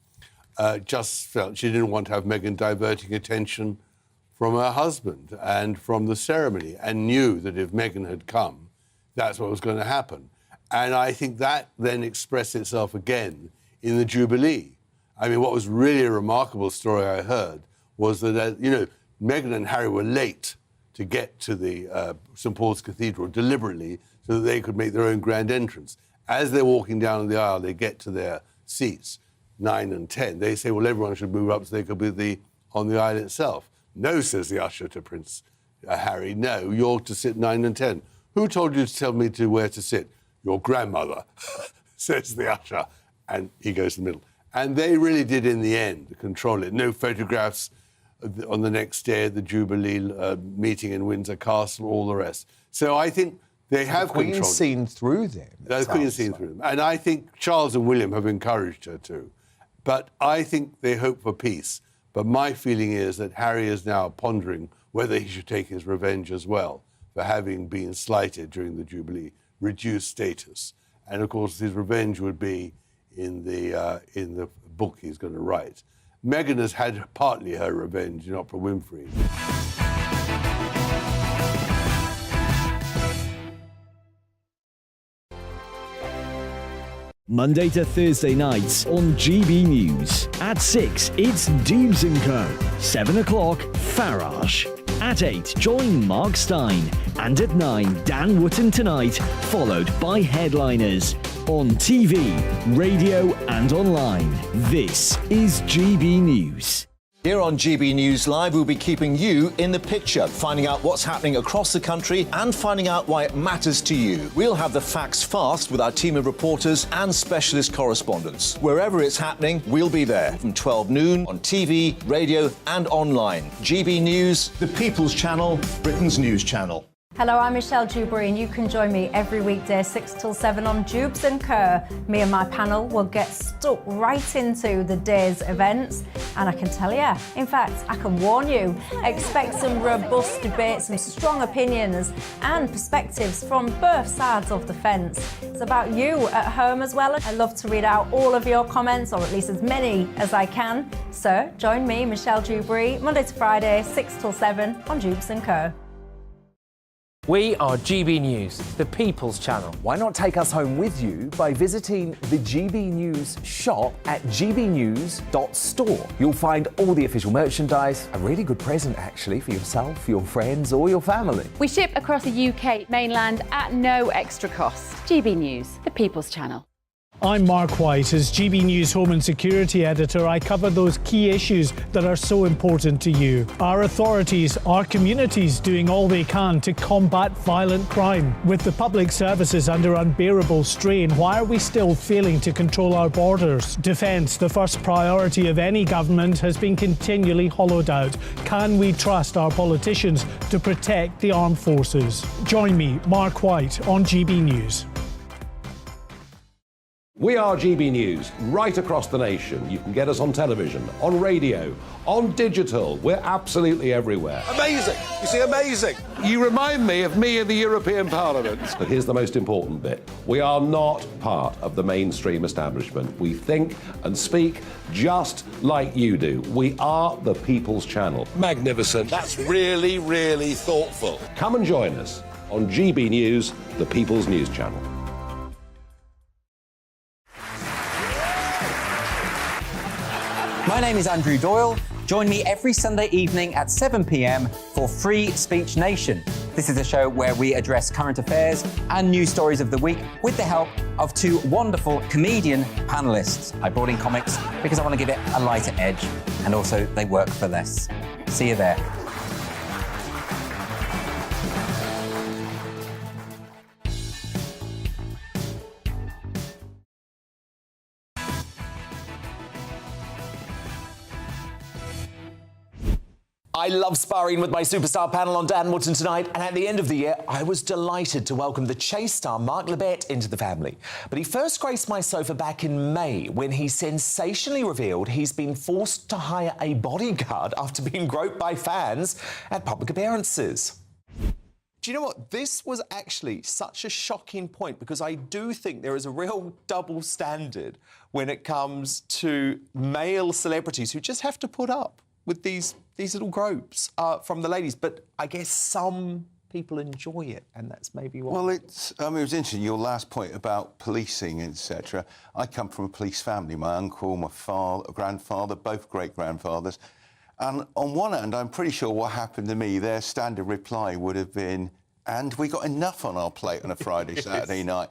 just felt she didn't want to have Meghan diverting attention from her husband and from the ceremony, and knew that if Meghan had come, that's what was going to happen. And I think that then expressed itself again in the Jubilee. I mean, what was really a remarkable story I heard was that, Meghan and Harry were late to get to the St. Paul's Cathedral deliberately so that they could make their own grand entrance. As they're walking down the aisle, they get to their seats, 9 and 10. They say, well, everyone should move up so they could be on the aisle itself. No, says the usher to Prince Harry, no, you're to sit 9 and 10. Who told you to tell me where to sit? Your grandmother, says the usher. And he goes to the middle. And they really did, in the end, control it. No photographs on the next day at the Jubilee meeting in Windsor Castle, all the rest. So I think they have control. The Queen's seen through them. The Queen's seen through them. And I think Charles and William have encouraged her to. But I think they hope for peace. But my feeling is that Harry is now pondering whether he should take his revenge as well for having been slighted during the Jubilee, reduced status. And, of course, his revenge would be in the book he's going to write. Meghan has had partly her revenge in Oprah Winfrey. Monday to Thursday nights on GB News. At 6, it's Dubes & Co. 7 o'clock, Farage. At 8, join Mark Stein. And at 9, Dan Wootton Tonight, followed by Headliners. On TV, radio and online. This is GB News. Here on GB News Live, we'll be keeping you in the picture, finding out what's happening across the country and finding out why it matters to you. We'll have the facts fast with our team of reporters and specialist correspondents. Wherever it's happening, we'll be there from 12 noon on TV, radio and online. GB News, the People's Channel, Britain's news channel. Hello, I'm Michelle Dewberry and you can join me every weekday 6 till 7 on Dubes & Co. Me and my panel will get stuck right into the day's events and I can tell you, in fact, I can warn you, expect some robust debates, some strong opinions and perspectives from both sides of the fence. It's about you at home as well. I love to read out all of your comments, or at least as many as I can. So join me, Michelle Dewberry, Monday to Friday, 6 till 7 on Dubes & Co. We are GB News, the People's Channel. Why not take us home with you by visiting the GB News shop at gbnews.store. You'll find all the official merchandise, a really good present actually for yourself, your friends or your family. We ship across the UK mainland at no extra cost. GB News, the People's Channel. I'm Mark White. As GB News Home and Security Editor, I cover those key issues that are so important to you. Our authorities, our communities doing all they can to combat violent crime. With the public services under unbearable strain, why are we still failing to control our borders? Defence, the first priority of any government, has been continually hollowed out. Can we trust our politicians to protect the armed forces? Join me, Mark White, on GB News. We are GB News, right across the nation. You can get us on television, on radio, on digital. We're absolutely everywhere. Amazing. You see, amazing. You remind me of me in the European Parliament. But here's the most important bit. We are not part of the mainstream establishment. We think and speak just like you do. We are the People's Channel. Magnificent. That's really, really thoughtful. Come and join us on GB News, the People's News Channel. My name is Andrew Doyle. Join me every Sunday evening at 7 p.m. for Free Speech Nation. This is a show where we address current affairs and news stories of the week with the help of two wonderful comedian panellists. I brought in comics because I want to give it a lighter edge, and also they work for less. See you there. I love sparring with my superstar panel on Dan Wootton tonight, and at the end of the year, I was delighted to welcome the Chase star Mark Lebet into the family. But he first graced my sofa back in May when he sensationally revealed he's been forced to hire a bodyguard after being groped by fans at public appearances. Do you know what? This was actually such a shocking point because I do think there is a real double standard when it comes to male celebrities who just have to put up with these little gropes from the ladies. But I guess some people enjoy it, and that's maybe why. Well, it was interesting, your last point about policing, etc. I come from a police family. My uncle, my grandfather, both great-grandfathers. And on one hand, I'm pretty sure what happened to me, their standard reply would have been, and we got enough on our plate on a Friday, Saturday night.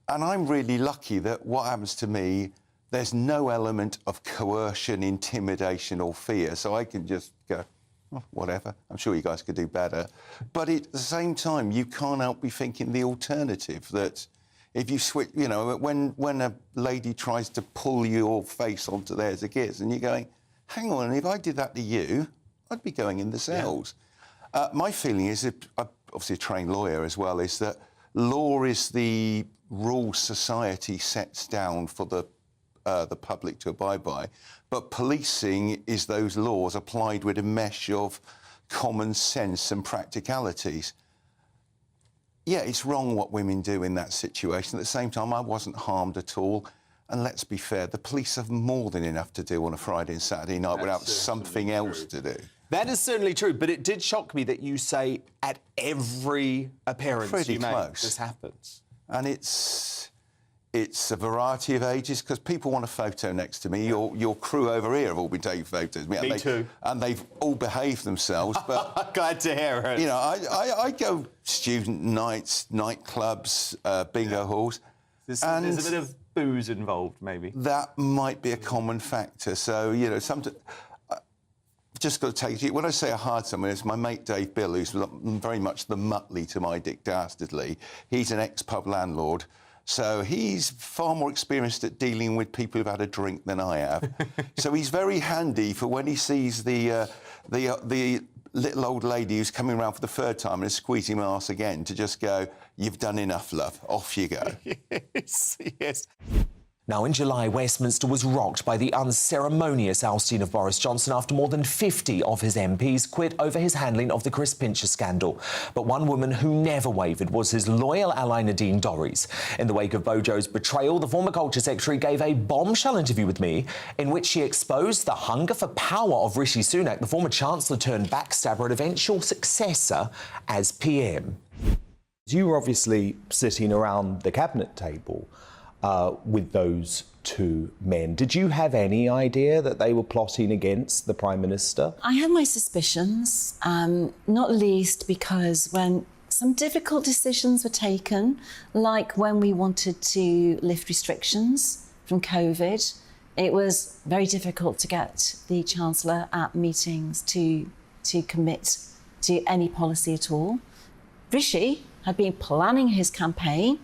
And I'm really lucky that what happens to me, there's no element of coercion, intimidation or fear, so I can just go, oh, whatever, I'm sure you guys could do better. But at the same time, you can't help be thinking the alternative, that if you switch, you know, when a lady tries to pull your face onto theirs again, and you're going, hang on, if I did that to you, I'd be going in the cells. Yeah. My feeling is, I'm obviously a trained lawyer as well, is that law is the rule society sets down for the public to abide by, but policing is those laws applied with a mesh of common sense and practicalities. Yeah, it's wrong what women do in that situation. At the same time, I wasn't harmed at all. And let's be fair, the police have more than enough to do on a Friday and Saturday night without something else to do. That is certainly true, but it did shock me that you say at every appearance you make, this happens. And it's a variety of ages, because people want a photo next to me. Your crew over here have all been taking photos. Me too. And they've all behaved themselves. But glad to hear it. You know, I go student nights, nightclubs, bingo halls. There's a bit of booze involved, maybe. That might be a common factor. So, you know, just got to take it. When I say I hired someone, it's my mate Dave Bill, who's very much the Muttley to my Dick Dastardly. He's an ex-pub landlord. So he's far more experienced at dealing with people who've had a drink than I have. So he's very handy for when he sees the little old lady who's coming around for the third time and is squeezing my arse again, to just go, you've done enough, love. Off you go. Yes. Now, in July, Westminster was rocked by the unceremonious ousting of Boris Johnson after more than 50 of his MPs quit over his handling of the Chris Pincher scandal. But one woman who never wavered was his loyal ally Nadine Dorries. In the wake of Bojo's betrayal, the former Culture Secretary gave a bombshell interview with me in which she exposed the hunger for power of Rishi Sunak, the former Chancellor turned backstabber and eventual successor as PM. You were obviously sitting around the cabinet table with those two men. Did you have any idea that they were plotting against the Prime Minister? I have my suspicions, not least because when some difficult decisions were taken, like when we wanted to lift restrictions from COVID. It was very difficult to get the Chancellor at meetings to commit to any policy at all. Rishi had been planning his campaign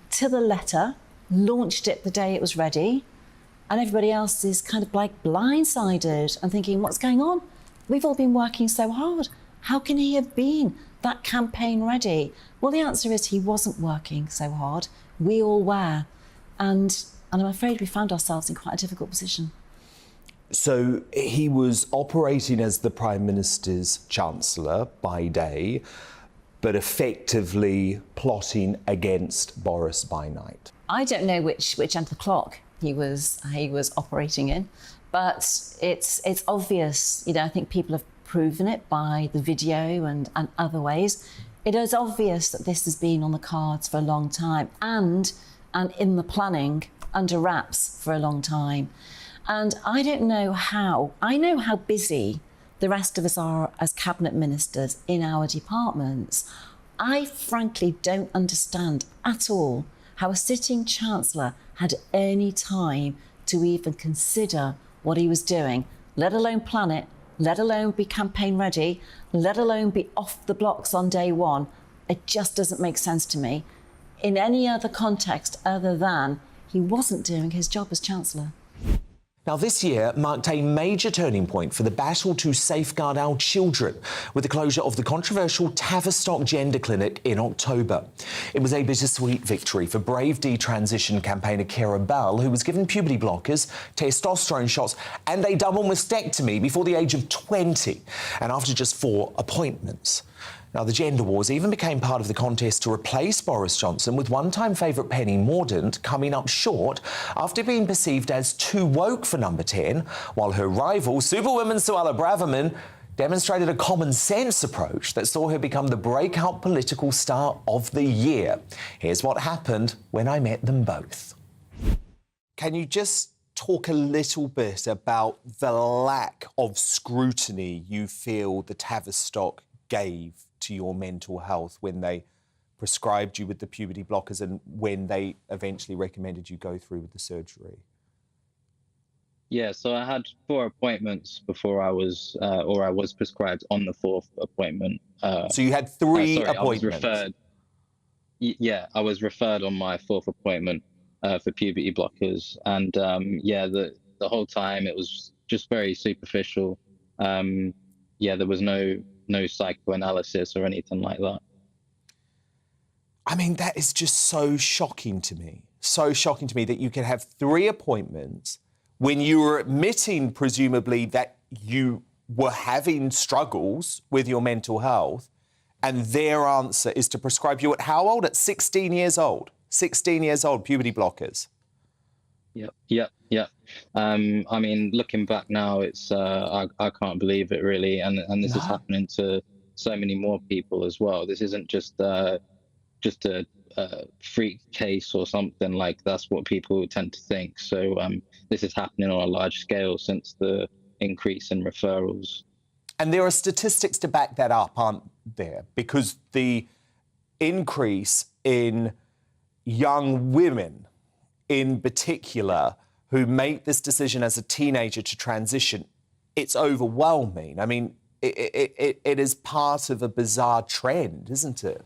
to the letter, launched it the day it was ready, and everybody else is kind of like blindsided and thinking, what's going on? We've all been working so hard. How can he have been that campaign ready? Well, the answer is he wasn't working so hard. We all were. And I'm afraid we found ourselves in quite a difficult position. So he was operating as the Prime Minister's Chancellor by day, but effectively plotting against Boris by night. I don't know which end of the clock he was operating in, but it's obvious. You know, I think people have proven it by the video and other ways. It is obvious that this has been on the cards for a long time and in the planning under wraps for a long time. And I don't know how. I know how busy the rest of us are as cabinet ministers in our departments. I frankly don't understand at all how a sitting Chancellor had any time to even consider what he was doing, let alone plan it, let alone be campaign ready, let alone be off the blocks on day one. It just doesn't make sense to me in any other context other than he wasn't doing his job as Chancellor. Now, this year marked a major turning point for the battle to safeguard our children with the closure of the controversial Tavistock Gender Clinic in October. It was a bittersweet victory for brave detransition campaigner Kira Bell, who was given puberty blockers, testosterone shots and a double mastectomy before the age of 20 and after just 4 appointments. Now, the gender wars even became part of the contest to replace Boris Johnson, with one-time favourite Penny Mordaunt coming up short after being perceived as too woke for number 10, while her rival, Superwoman Suella Braverman, demonstrated a common-sense approach that saw her become the breakout political star of the year. Here's what happened when I met them both. Can you just talk a little bit about the lack of scrutiny you feel the Tavistock gave to your mental health when they prescribed you with the puberty blockers and when they eventually recommended you go through with the surgery? Yeah, so I had 4 appointments before I was prescribed on the 4th appointment. So you had 3 appointments? I was referred. Yeah, I was referred on my 4th appointment for puberty blockers, and the whole time it was just very superficial. There was no psychoanalysis or anything like that. I mean, that is just so shocking to me. So shocking to me that you can have 3 appointments when you were admitting, presumably, that you were having struggles with your mental health, and their answer is to prescribe you at how old? At 16 years old. 16 years old, puberty blockers. Yep. I mean, looking back now, it's I can't believe it really, and this is happening to so many more people as well. This isn't just a freak case or something like that's what people tend to think. So this is happening on a large scale since the increase in referrals. And there are statistics to back that up, aren't there? Because the increase in young women in particular who make this decision as a teenager to transition, it's overwhelming. I mean, it is part of a bizarre trend, isn't it?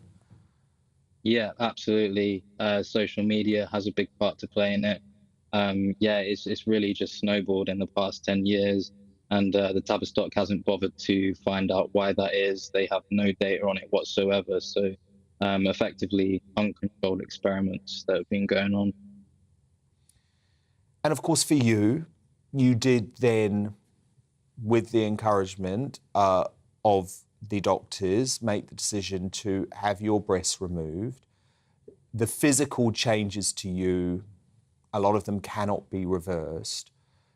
Yeah, absolutely. Social media has a big part to play in it. It's really just snowballed in the past 10 years, and the Tavistock hasn't bothered to find out why that is. They have no data on it whatsoever. So effectively uncontrolled experiments that have been going on. And of course, for you, you did then, with the encouragement of the doctors, make the decision to have your breasts removed. The physical changes to you, a lot of them cannot be reversed.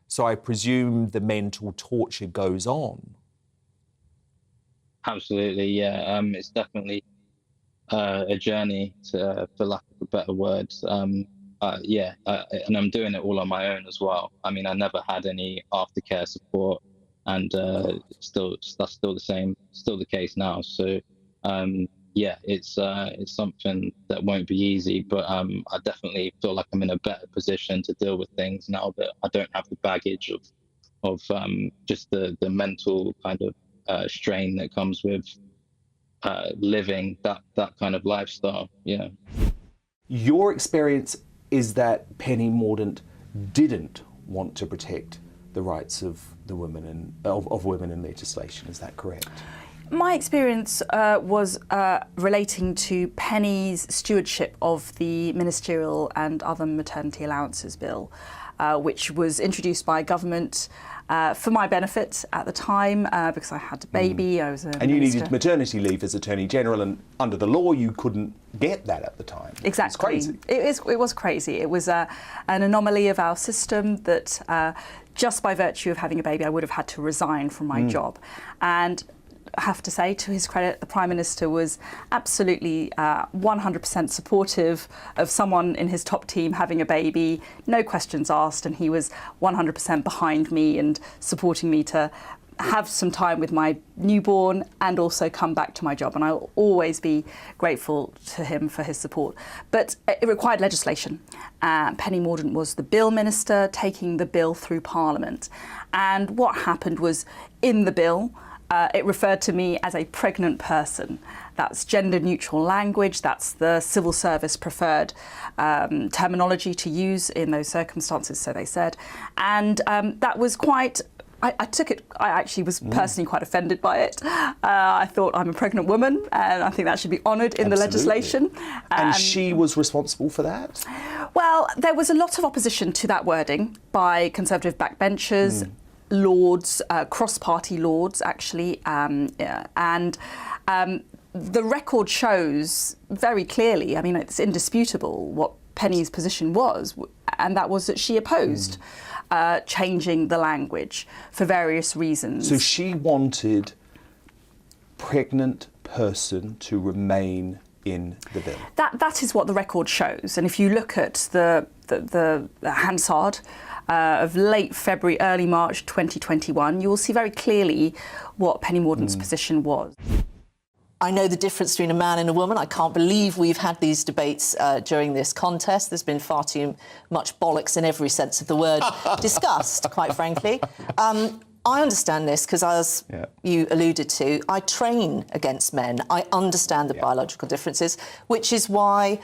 So I presume the mental torture goes on. Absolutely, yeah. It's definitely a journey, for lack of a better word. And I'm doing it all on my own as well. I mean, I never had any aftercare support, and that's still the case now. So yeah, it's something that won't be easy, but I definitely feel like I'm in a better position to deal with things now that I don't have the baggage of just the mental kind of strain that comes with living that kind of lifestyle. Yeah. Your experience is that Penny Mordaunt didn't want to protect the rights of the women of women in legislation. Is that correct? My experience was relating to Penny's stewardship of the Ministerial and Other Maternity Allowances Bill, which was introduced by government for my benefit at the time, because I had a baby. I was a and you minister. needed maternity leave as Attorney General, and under the law you couldn't get that at the time. Exactly. It's crazy. It was crazy. It was an anomaly of our system that just by virtue of having a baby I would have had to resign from my job. And I have to say, to his credit, the Prime Minister was absolutely 100% supportive of someone in his top team having a baby, no questions asked, and he was 100% behind me and supporting me to have some time with my newborn and also come back to my job. And I'll always be grateful to him for his support. But it required legislation. Penny Mordaunt was the Bill Minister taking the bill through Parliament. And what happened was, in the bill, it referred to me as a pregnant person. That's gender-neutral language. That's the civil service preferred terminology to use in those circumstances, so they said. And that was quite... I took it, I actually was personally quite offended by it. I thought, I'm a pregnant woman and I think that should be honoured in the legislation. And she was responsible for that? Well, there was a lot of opposition to that wording by Conservative backbenchers, Lords, cross-party Lords actually, and the record shows very clearly, I mean, it's indisputable what Penny's position was, and that was that she opposed changing the language for various reasons. So she wanted pregnant person to remain in the bill. That is what the record shows, and if you look at the Hansard of late February, early March 2021, you will see very clearly what Penny Mordaunt's position was. I know the difference between a man and a woman. I can't believe we've had these debates during this contest. There's been far too much bollocks in every sense of the word discussed, quite frankly. I understand this because, as you alluded to, I train against men. I understand the biological differences, which is why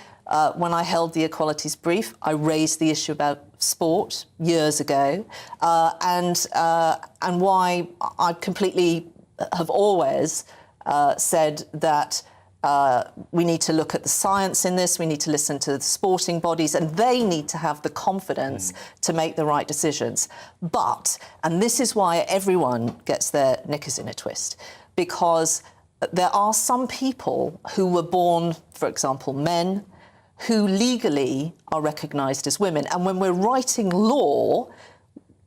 when I held the equalities brief, I raised the issue about sport years ago, and why I completely have always said that we need to look at the science in this, we need to listen to the sporting bodies, and they need to have the confidence to make the right decisions. But, and this is why everyone gets their knickers in a twist, because there are some people who were born, for example, men, who legally are recognised as women. And when we're writing law,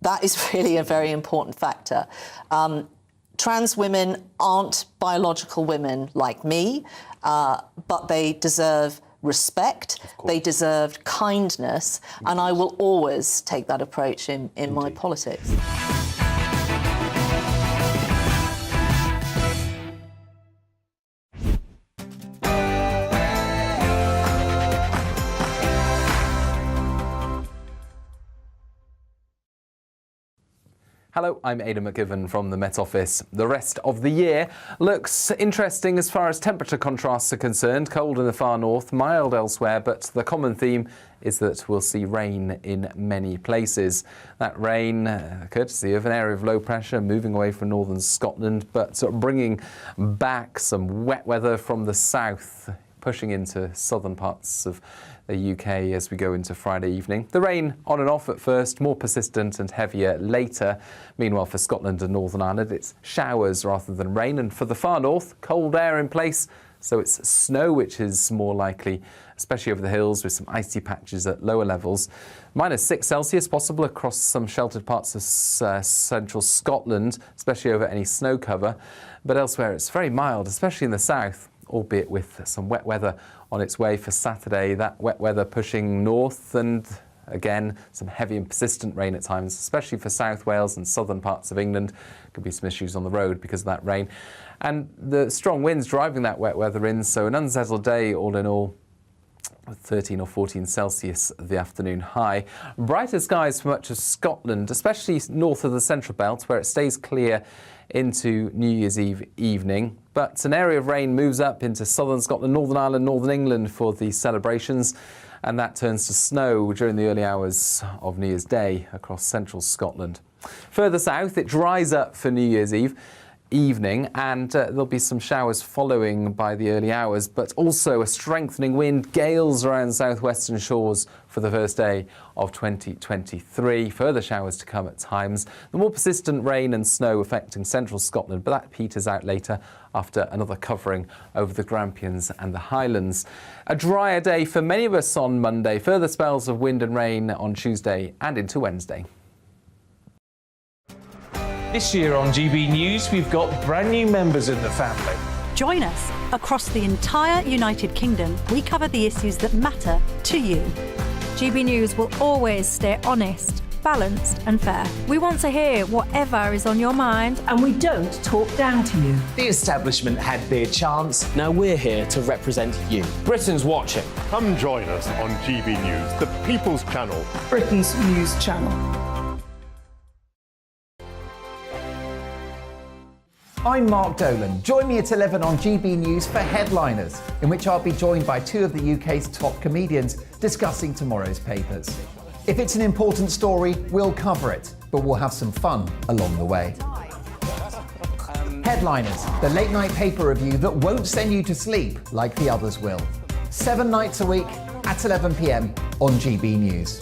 that is really a very important factor. Trans women aren't biological women like me, but they deserve respect, they deserve kindness, and I will always take that approach in my politics. Hello, I'm Aidan McGivern from the Met Office. The rest of the year looks interesting as far as temperature contrasts are concerned. Cold in the far north, mild elsewhere, but the common theme is that we'll see rain in many places. That rain, courtesy of an area of low pressure moving away from northern Scotland, but bringing back some wet weather from the south, pushing into southern parts of the UK as we go into Friday evening. The rain on and off at first, more persistent and heavier later. Meanwhile, for Scotland and Northern Ireland, it's showers rather than rain. And for the far north, cold air in place, so it's snow which is more likely, especially over the hills with some icy patches at lower levels. -6 Celsius possible across some sheltered parts of central Scotland, especially over any snow cover. But elsewhere, it's very mild, especially in the south, albeit with some wet weather on its way for Saturday. That wet weather pushing north and Again, some heavy and persistent rain at times, especially for South Wales and southern parts of England. Could be some issues on the road because of that rain. And the strong winds driving that wet weather in, so an unsettled day all in all, with 13 or 14 Celsius the afternoon high. Brighter skies for much of Scotland, especially north of the Central Belt, where it stays clear into New Year's Eve evening. But an area of rain moves up into southern Scotland, Northern Ireland, Northern England for the celebrations, and that turns to snow during the early hours of New Year's Day across central Scotland. Further south, it dries up for New Year's Eve evening, and there'll be some showers following by the early hours, but also a strengthening wind, gales around southwestern shores for the first day of 2023. Further showers to come at times. The more persistent rain and snow affecting central Scotland, but that peters out later after another covering over the Grampians and the Highlands. A drier day for many of us on Monday. Further spells of wind and rain on Tuesday and into Wednesday. This year on GB News, we've got brand new members in the family. Join us. Across the entire United Kingdom, we cover the issues that matter to you. GB News will always stay honest, balanced and fair. We want to hear whatever is on your mind. And we don't talk down to you. The establishment had their chance. Now we're here to represent you. Britain's watching. Come join us on GB News, the People's Channel. Britain's news channel. I'm Mark Dolan. Join me at 11 on GB News for Headliners, in which I'll be joined by two of the UK's top comedians discussing tomorrow's papers. If it's an important story, we'll cover it, but we'll have some fun along the way. Headliners, the late night paper review that won't send you to sleep like the others will. 7 nights a week at 11 p.m. on GB News.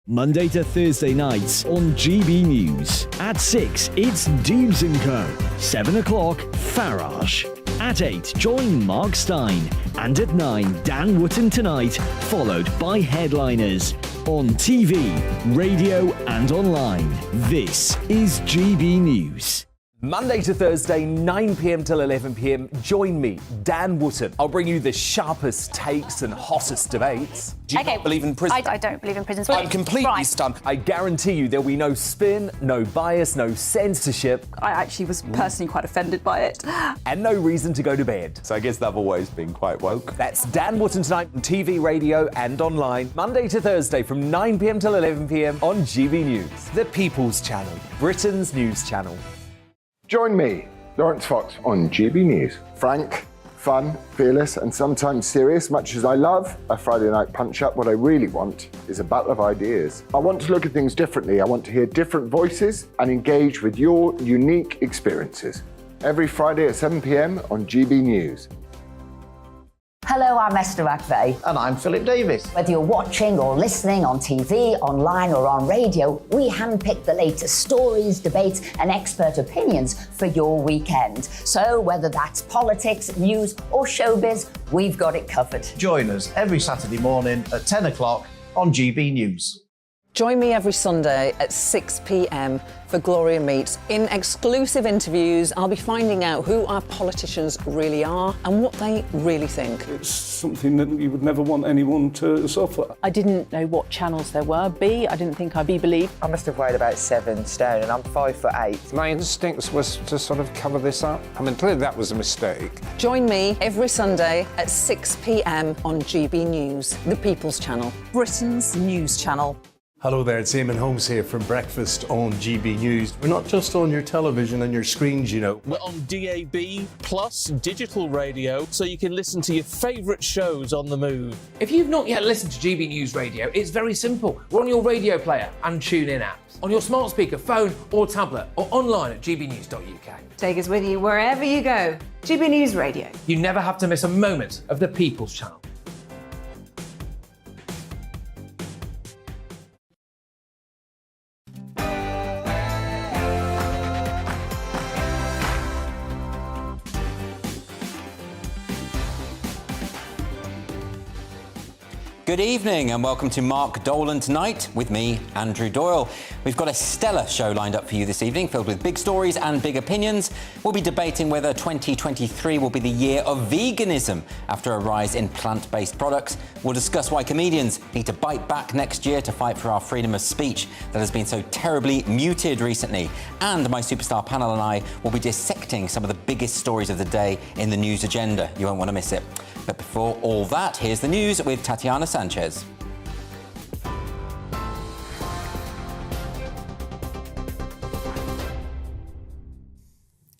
Monday to Thursday nights on GB News. At 6, it's Dubes & Co. 7 o'clock, Farage. At 8, join Mark Stein. And at 9, Dan Wootton Tonight, followed by Headliners. On TV, radio and online. This is GB News. Monday to Thursday, 9 p.m. till 11 p.m. Join me, Dan Wootton. I'll bring you the sharpest takes and hottest debates. Do you not believe in prison? I don't believe in prisons. I'm completely stunned. I guarantee you there'll be no spin, no bias, no censorship. I actually was personally quite offended by it. And no reason to go to bed. So I guess they've always been quite woke. That's Dan Wootton Tonight on TV, radio and online. Monday to Thursday from 9 p.m. till 11 p.m. on GB News. The People's Channel, Britain's news channel. Join me, Lawrence Fox, on GB News. Frank, fun, fearless, and sometimes serious. Much as I love a Friday night punch-up, what I really want is a battle of ideas. I want to look at things differently. I want to hear different voices and engage with your unique experiences. Every Friday at 7 p.m. on GB News. Hello, I'm Esther McVeigh. And I'm Philip Davis. Whether you're watching or listening on TV, online or on radio, we handpick the latest stories, debates and expert opinions for your weekend. So whether that's politics, news or showbiz, we've got it covered. Join us every Saturday morning at 10 o'clock on GB News. Join me every Sunday at 6 p.m. for Gloria Meets. In exclusive interviews, I'll be finding out who our politicians really are and what they really think. It's something that you would never want anyone to suffer. I didn't know what channels there were. I didn't think I'd be believed. I must have weighed about 7 stone and I'm 5'8". My instincts was to sort of cover this up. I mean, clearly that was a mistake. Join me every Sunday at 6 p.m. on GB News, the People's Channel, Britain's news channel. Hello there, it's Eamon Holmes here from Breakfast on GB News. We're not just on your television and your screens, you know. We're on DAB plus digital radio, so you can listen to your favourite shows on the move. If you've not yet listened to GB News Radio, it's very simple. We're on your radio player and TuneIn apps, on your smart speaker, phone or tablet, or online at gbnews.uk. Take us with you wherever you go. GB News Radio. You never have to miss a moment of the People's Channel. Good evening and welcome to Mark Dolan Tonight with me, Andrew Doyle. We've got a stellar show lined up for you this evening, filled with big stories and big opinions. We'll be debating whether 2023 will be the year of veganism after a rise in plant-based products. We'll discuss why comedians need to bite back next year to fight for our freedom of speech that has been so terribly muted recently. And my superstar panel and I will be dissecting some of the biggest stories of the day in the news agenda. You won't want to miss it. But before all that, here's the news with Tatiana Sanchez.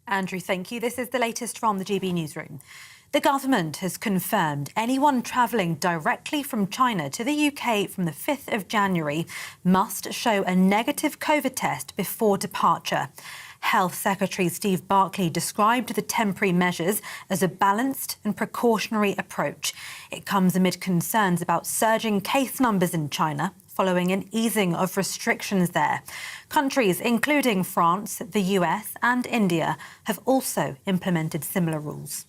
Andrew, thank you. This is the latest from the GB Newsroom. The government has confirmed anyone travelling directly from China to the UK from the 5th of January must show a negative COVID test before departure. Health Secretary Steve Barclay described the temporary measures as a balanced and precautionary approach. It comes amid concerns about surging case numbers in China following an easing of restrictions there. Countries including France, the US and India have also implemented similar rules.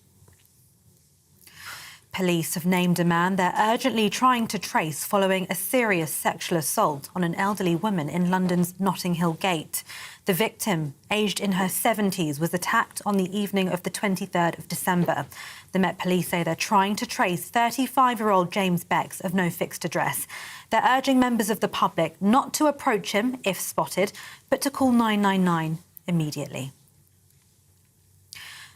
Police have named a man they're urgently trying to trace following a serious sexual assault on an elderly woman in London's Notting Hill Gate. The victim, aged in her 70s, was attacked on the evening of the 23rd of December. The Met Police say they're trying to trace 35-year-old James Becks of no fixed address. They're urging members of the public not to approach him if spotted, but to call 999 immediately.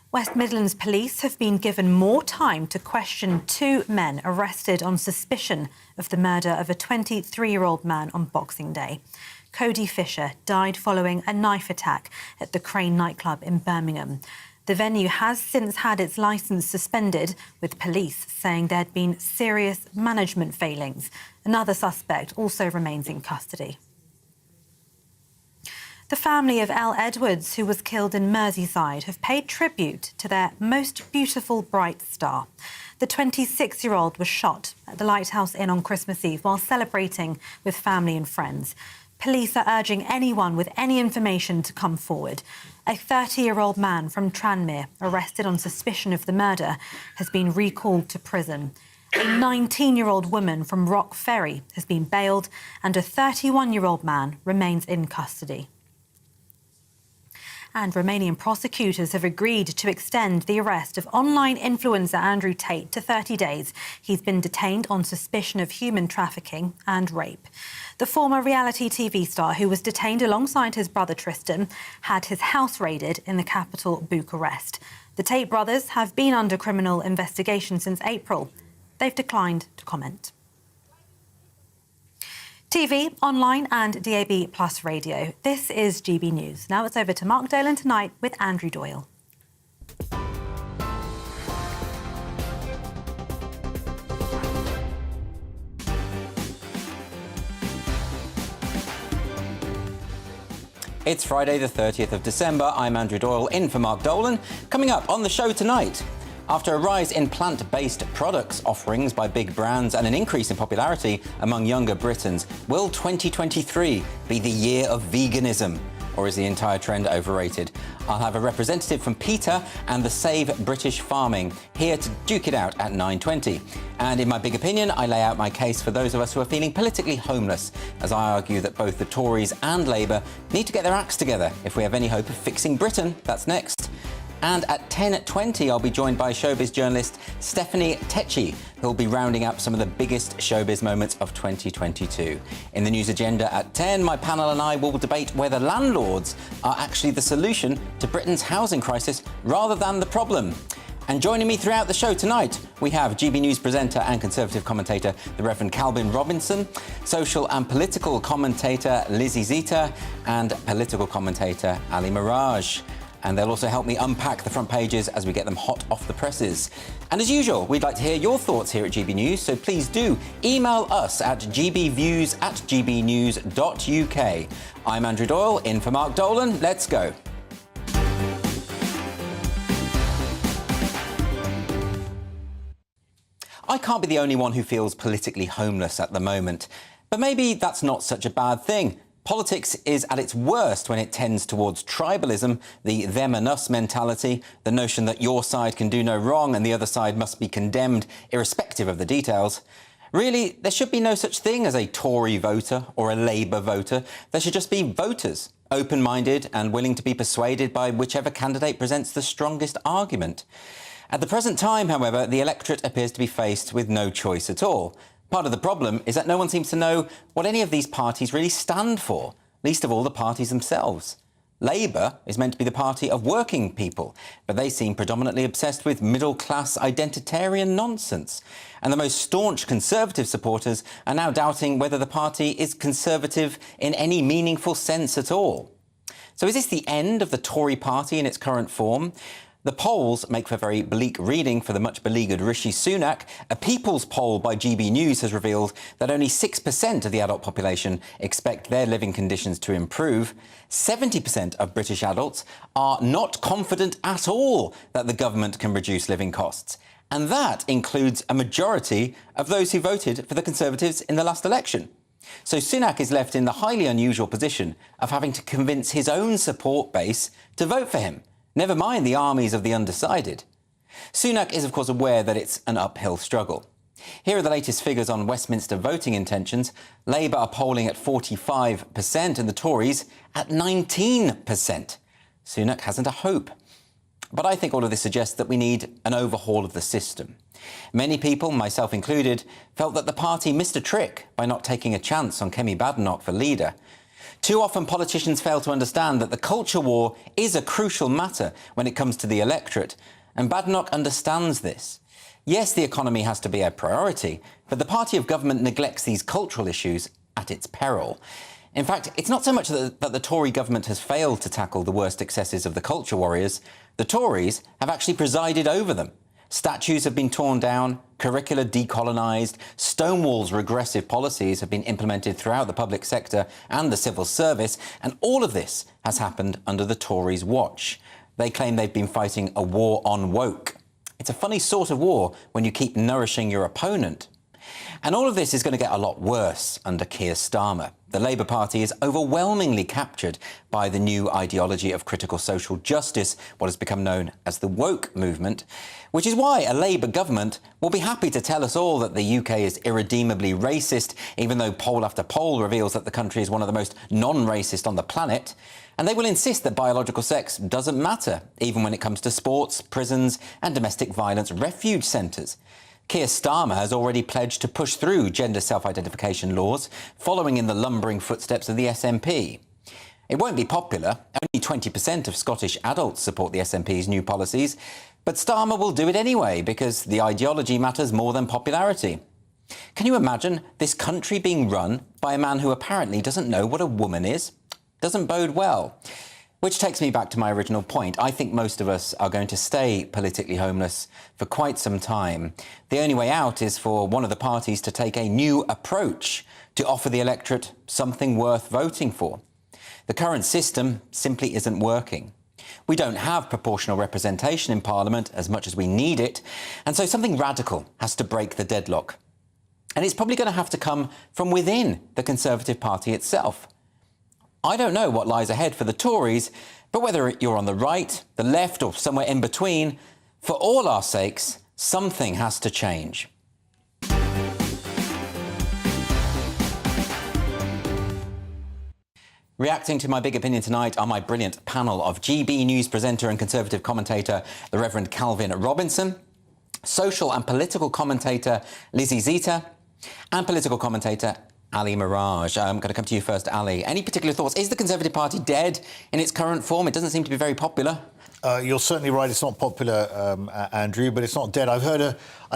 West Midlands Police have been given more time to question two men arrested on suspicion of the murder of a 23-year-old man on Boxing Day. Cody Fisher died following a knife attack at the Crane nightclub in Birmingham. The venue has since had its licence suspended, with police saying there had been serious management failings. Another suspect also remains in custody. The family of Elle Edwards, who was killed in Merseyside, have paid tribute to their most beautiful bright star. The 26-year-old was shot at the Lighthouse Inn on Christmas Eve while celebrating with family and friends. Police are urging anyone with any information to come forward. A 30-year-old man from Tranmere, arrested on suspicion of the murder, has been recalled to prison. A 19-year-old woman from Rock Ferry has been bailed, and a 31-year-old man remains in custody. And Romanian prosecutors have agreed to extend the arrest of online influencer Andrew Tate to 30 days. He's been detained on suspicion of human trafficking and rape. The former reality TV star, who was detained alongside his brother Tristan, had his house raided in the capital, Bucharest. The Tate brothers have been under criminal investigation since April. They've declined to comment. TV, online and DAB Plus radio. This is GB News. Now it's over to Mark Dolan Tonight with Andrew Doyle. It's Friday the 30th of December. I'm Andrew Doyle, in for Mark Dolan. Coming up on the show tonight, after a rise in plant-based products offerings by big brands and an increase in popularity among younger Britons, will 2023 be the year of veganism? Or is the entire trend overrated? I'll have a representative from PETA and the Save British Farming here to duke it out at 9:20. And in my big opinion, I lay out my case for those of us who are feeling politically homeless, as I argue that both the Tories and Labour need to get their acts together if we have any hope of fixing Britain. That's next. And at 10:20, I'll be joined by showbiz journalist Stephanie Tecci, who'll be rounding up some of the biggest showbiz moments of 2022. In the news agenda at 10, my panel and I will debate whether landlords are actually the solution to Britain's housing crisis rather than the problem. And joining me throughout the show tonight, we have GB News presenter and Conservative commentator, the Reverend Calvin Robinson, social and political commentator Lizzie Zita, and political commentator Ali Mirage. And they'll also help me unpack the front pages as we get them hot off the presses. And as usual, we'd like to hear your thoughts here at GB News, so please do email us at gbviews@gbnews.uk. I'm Andrew Doyle, in for Mark Dolan. Let's go. I can't be the only one who feels politically homeless at the moment. But maybe that's not such a bad thing. Politics is at its worst when it tends towards tribalism, the them and us mentality, the notion that your side can do no wrong and the other side must be condemned irrespective of the details. Really, there should be no such thing as a Tory voter or a Labour voter. There should just be voters, open-minded and willing to be persuaded by whichever candidate presents the strongest argument. At the present time, however, the electorate appears to be faced with no choice at all. Part of the problem is that no one seems to know what any of these parties really stand for, least of all the parties themselves. Labour is meant to be the party of working people, but they seem predominantly obsessed with middle-class identitarian nonsense. And the most staunch Conservative supporters are now doubting whether the party is Conservative in any meaningful sense at all. So is this the end of the Tory party in its current form? The polls make for very bleak reading for the much-beleaguered Rishi Sunak. A People's poll by GBNews has revealed that only 6% of the adult population expect their living conditions to improve. 70% of British adults are not confident at all that the government can reduce living costs. And that includes a majority of those who voted for the Conservatives in the last election. So Sunak is left in the highly unusual position of having to convince his own support base to vote for him. Never mind the armies of the undecided. Sunak is, of course, aware that it's an uphill struggle. Here are the latest figures on Westminster voting intentions. Labour are polling at 45% and the Tories at 19%. Sunak hasn't a hope. But I think all of this suggests that we need an overhaul of the system. Many people, myself included, felt that the party missed a trick by not taking a chance on Kemi Badenoch for leader. Too often politicians fail to understand that the culture war is a crucial matter when it comes to the electorate, and Badenoch understands this. Yes, the economy has to be a priority, but the party of government neglects these cultural issues at its peril. In fact, it's not so much that the Tory government has failed to tackle the worst excesses of the culture warriors. The Tories have actually presided over them. Statues have been torn down, curricula decolonised, Stonewall's regressive policies have been implemented throughout the public sector and the civil service, and all of this has happened under the Tories' watch. They claim they've been fighting a war on woke. It's a funny sort of war when you keep nourishing your opponent. And all of this is going to get a lot worse under Keir Starmer. The Labour Party is overwhelmingly captured by the new ideology of critical social justice, what has become known as the woke movement, which is why a Labour government will be happy to tell us all that the UK is irredeemably racist, even though poll after poll reveals that the country is one of the most non-racist on the planet. And they will insist that biological sex doesn't matter, even when it comes to sports, prisons and domestic violence refuge centres. Keir Starmer has already pledged to push through gender self-identification laws, following in the lumbering footsteps of the SNP. It won't be popular. Only 20% of Scottish adults support the SNP's new policies, but Starmer will do it anyway because the ideology matters more than popularity. Can you imagine this country being run by a man who apparently doesn't know what a woman is? Doesn't bode well. Which takes me back to my original point. I think most of us are going to stay politically homeless for quite some time. The only way out is for one of the parties to take a new approach to offer the electorate something worth voting for. The current system simply isn't working. We don't have proportional representation in Parliament as much as we need it, and so something radical has to break the deadlock. And it's probably going to have to come from within the Conservative Party itself. I don't know what lies ahead for the Tories, but whether you're on the right, the left or somewhere in between, for all our sakes, something has to change. Reacting to my big opinion tonight are my brilliant panel of GB News presenter and Conservative commentator, the Reverend Calvin Robinson, social and political commentator Lizzie Zita, and political commentator Ali Mirage. I'm going to come to you first, Ali. Any particular thoughts? Is the Conservative Party dead in its current form? It doesn't seem to be very popular. You're certainly right. It's not popular, Andrew, but it's not dead. I've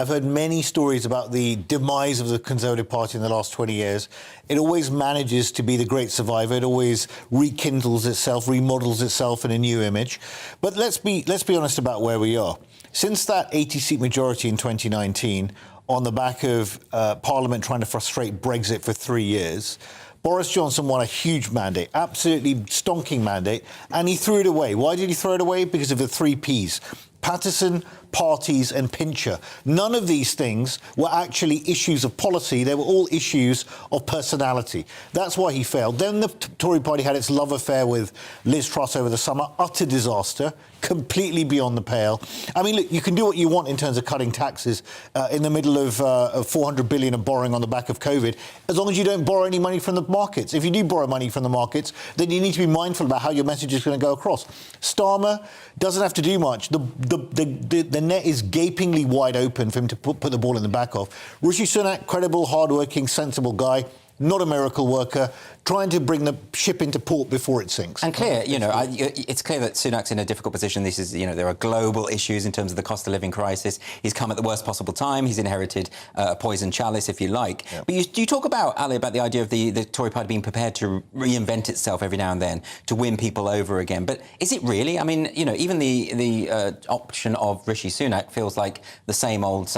heard many stories about the demise of the Conservative Party in the last 20 years. It always manages to be the great survivor. It always rekindles itself, remodels itself in a new image. But let's be honest about where we are. Since that 80-seat majority in 2019, on the back of Parliament trying to frustrate Brexit for 3 years, Boris Johnson won a huge mandate, absolutely stonking mandate, and he threw it away. Why did he throw it away? Because of the 3 Ps. Paterson, parties and Pincher. None of these things were actually issues of policy. They were all issues of personality. That's why he failed. Then the Tory party had its love affair with Liz Truss over the summer. Utter disaster. Completely beyond the pale. I mean, look, you can do what you want in terms of cutting taxes in the middle of 400 billion of borrowing on the back of COVID, as long as you don't borrow any money from the markets. If you do borrow money from the markets, then you need to be mindful about how your message is going to go across. Starmer doesn't have to do much. The net is gapingly wide open for him to put the ball in the back of. Rishi Sunak, credible, hardworking, sensible guy. Not a miracle worker, trying to bring the ship into port before it sinks. And clear, it's clear that Sunak's in a difficult position. This is, there are global issues in terms of the cost of living crisis. He's come at the worst possible time. He's inherited a poison chalice, if you like. Yep. But you talk about, Ali, about the idea of the Tory party being prepared to reinvent itself every now and then to win people over again. But is it really? I mean, even the option of Rishi Sunak feels like the same old,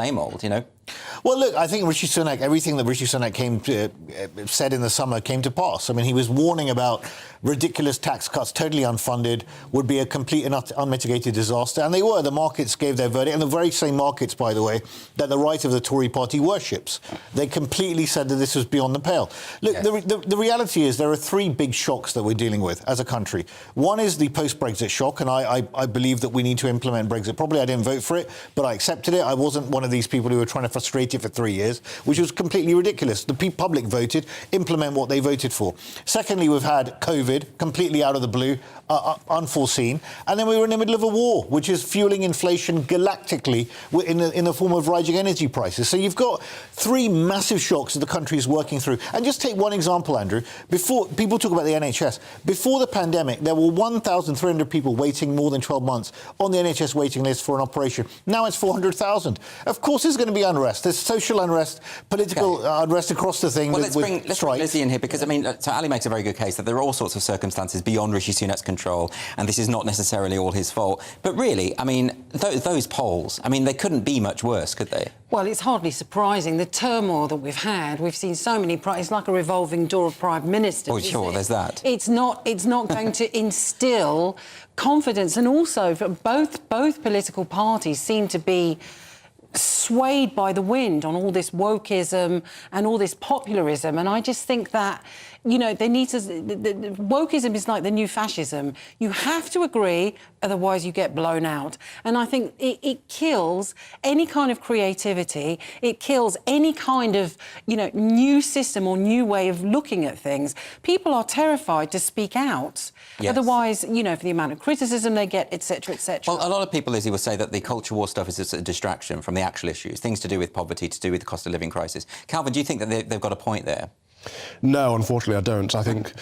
Well, look, I think Rishi Sunak, everything that Rishi Sunak said in the summer came to pass. I mean, he was warning about ridiculous tax cuts, totally unfunded, would be a complete and unmitigated disaster. And they were. The markets gave their verdict. And the very same markets, by the way, that the right of the Tory party worships. They completely said that this was beyond the pale. Look, yes. The reality is there are three big shocks that we're dealing with as a country. One is the post-Brexit shock, and I believe that we need to implement Brexit properly. I didn't vote for it, but I accepted it. I wasn't one of these people who were trying to frustrate it for 3 years, which was completely ridiculous. The public voted, implement what they voted for. Secondly, we've had COVID, completely out of the blue, unforeseen. And then we were in the middle of a war, which is fueling inflation galactically in the form of rising energy prices. So you've got three massive shocks that the country is working through. And just take one example, Andrew. Before people talk about the NHS, before the pandemic, there were 1,300 people waiting more than 12 months on the NHS waiting list for an operation. Now it's 400,000. Of course there's going to be unrest. There's social unrest, political unrest across the thing. Well, let's bring Lizzie in here, because, I mean, so Ali makes a very good case that there are all sorts of circumstances beyond Rishi Sunak's control, and this is not necessarily all his fault. But really, I mean, those polls, I mean, they couldn't be much worse, could they? Well, it's hardly surprising. The turmoil that we've had, we've seen so many... It's like a revolving door of prime ministers. Oh, sure, there's that. It's not going to instil confidence. And also, both political parties seem to be swayed by the wind on all this wokeism and all this popularism. And I just think that, they need to... wokeism is like the new fascism. You have to agree, otherwise you get blown out. And I think it kills any kind of creativity. It kills any kind of, new system or new way of looking at things. People are terrified to speak out. Yes. Otherwise, for the amount of criticism they get, etc., etc. Well, a lot of people, Lizzie, will say that the culture war stuff is just a distraction from the actual issues, things to do with poverty, to do with the cost of living crisis. Calvin, do you think that they've got a point there? No, unfortunately, I don't. I think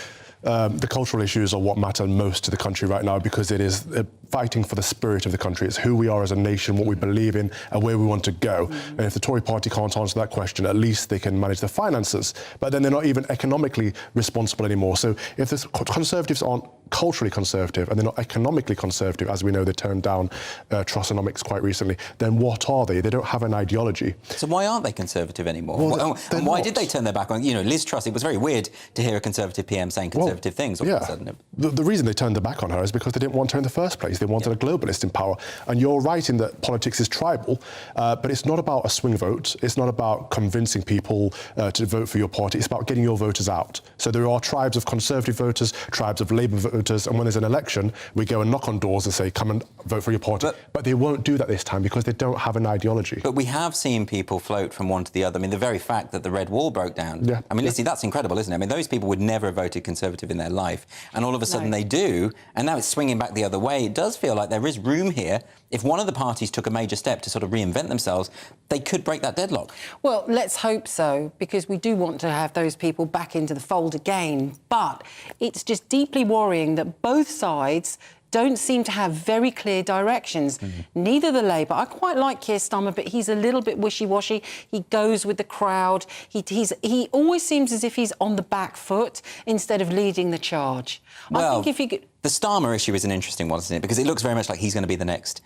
the cultural issues are what matter most to the country right now, because it is fighting for the spirit of the country. It's who we are as a nation, what we believe in, and where we want to go. And if the Tory party can't answer that question, at least they can manage the finances. But then they're not even economically responsible anymore. So if the Conservatives aren't culturally conservative and they're not economically conservative, as we know they turned down Trussonomics quite recently, then what are they? They don't have an ideology. So why aren't they conservative anymore? Well, and why did they turn their back on, Liz Truss? It was very weird to hear a Conservative PM saying conservative things all of a sudden. The reason they turned their back on her is because they didn't want her in the first place. They wanted a globalist in power. And you're right in that politics is tribal, but it's not about a swing vote. It's not about convincing people to vote for your party. It's about getting your voters out. So there are tribes of Conservative voters, tribes of Labour voters, and when there's an election, we go and knock on doors and say, come and vote for your party. But they won't do that this time because they don't have an ideology. But we have seen people float from one to the other. I mean, the very fact that the Red Wall broke down. Yeah. I mean, Lizzie, that's incredible, isn't it? I mean, those people would never have voted Conservative in their life. And all of a sudden they do. And now it's swinging back the other way. It does feel like there is room here. If one of the parties took a major step to sort of reinvent themselves, they could break that deadlock. Well, let's hope so, because we do want to have those people back into the fold again. But it's just deeply worrying that both sides don't seem to have very clear directions. Neither the Labour. I quite like Keir Starmer, but he's a little bit wishy-washy. He goes with the crowd. He always seems as if he's on the back foot instead of leading the charge. Well, I think if you could... The Starmer issue is an interesting one, isn't it? Because it looks very much like he's going to be the next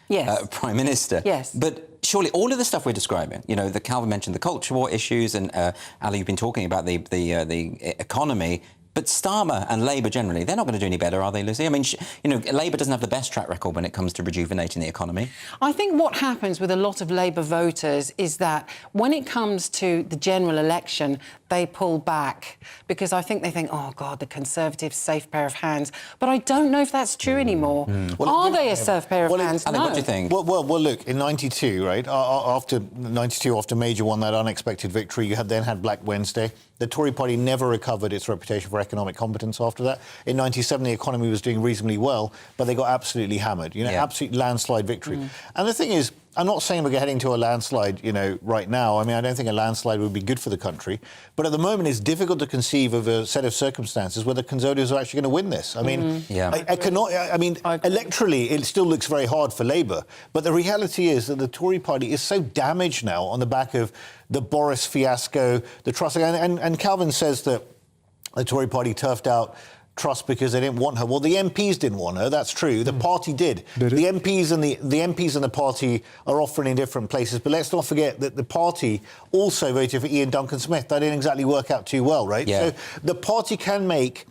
Prime Minister. Yes. But surely all of the stuff we're describing, the Calvin mentioned the culture war issues, and Ali, you've been talking about the economy. But Starmer and Labour generally, they're not going to do any better, are they, Lizzie? I mean, Labour doesn't have the best track record when it comes to rejuvenating the economy. I think what happens with a lot of Labour voters is that when it comes to the general election, they pull back because I think they think, oh, God, the Conservatives, safe pair of hands. But I don't know if that's true anymore. Are they a safe pair of hands? Alan, what do you think? Well, look, in 92, right, after 92, after Major won that unexpected victory, you then had Black Wednesday. The Tory party never recovered its reputation for economic competence after that. In 97, the economy was doing reasonably well, but they got absolutely hammered, absolute landslide victory. And the thing is, I'm not saying we're heading to a landslide, right now. I mean, I don't think a landslide would be good for the country. But at the moment, it's difficult to conceive of a set of circumstances where the Conservatives are actually going to win this. I mean, electorally, it still looks very hard for Labour. But the reality is that the Tory party is so damaged now on the back of the Boris fiasco, the Truss. And Calvin says that the Tory party turfed out Truss because they didn't want her. Well, the MPs didn't want her. That's true. The party did. The MPs and the MPs and the party are often in different places. But let's not forget that the party also voted for Ian Duncan Smith. That didn't exactly work out too well, right? Yeah. So the party can make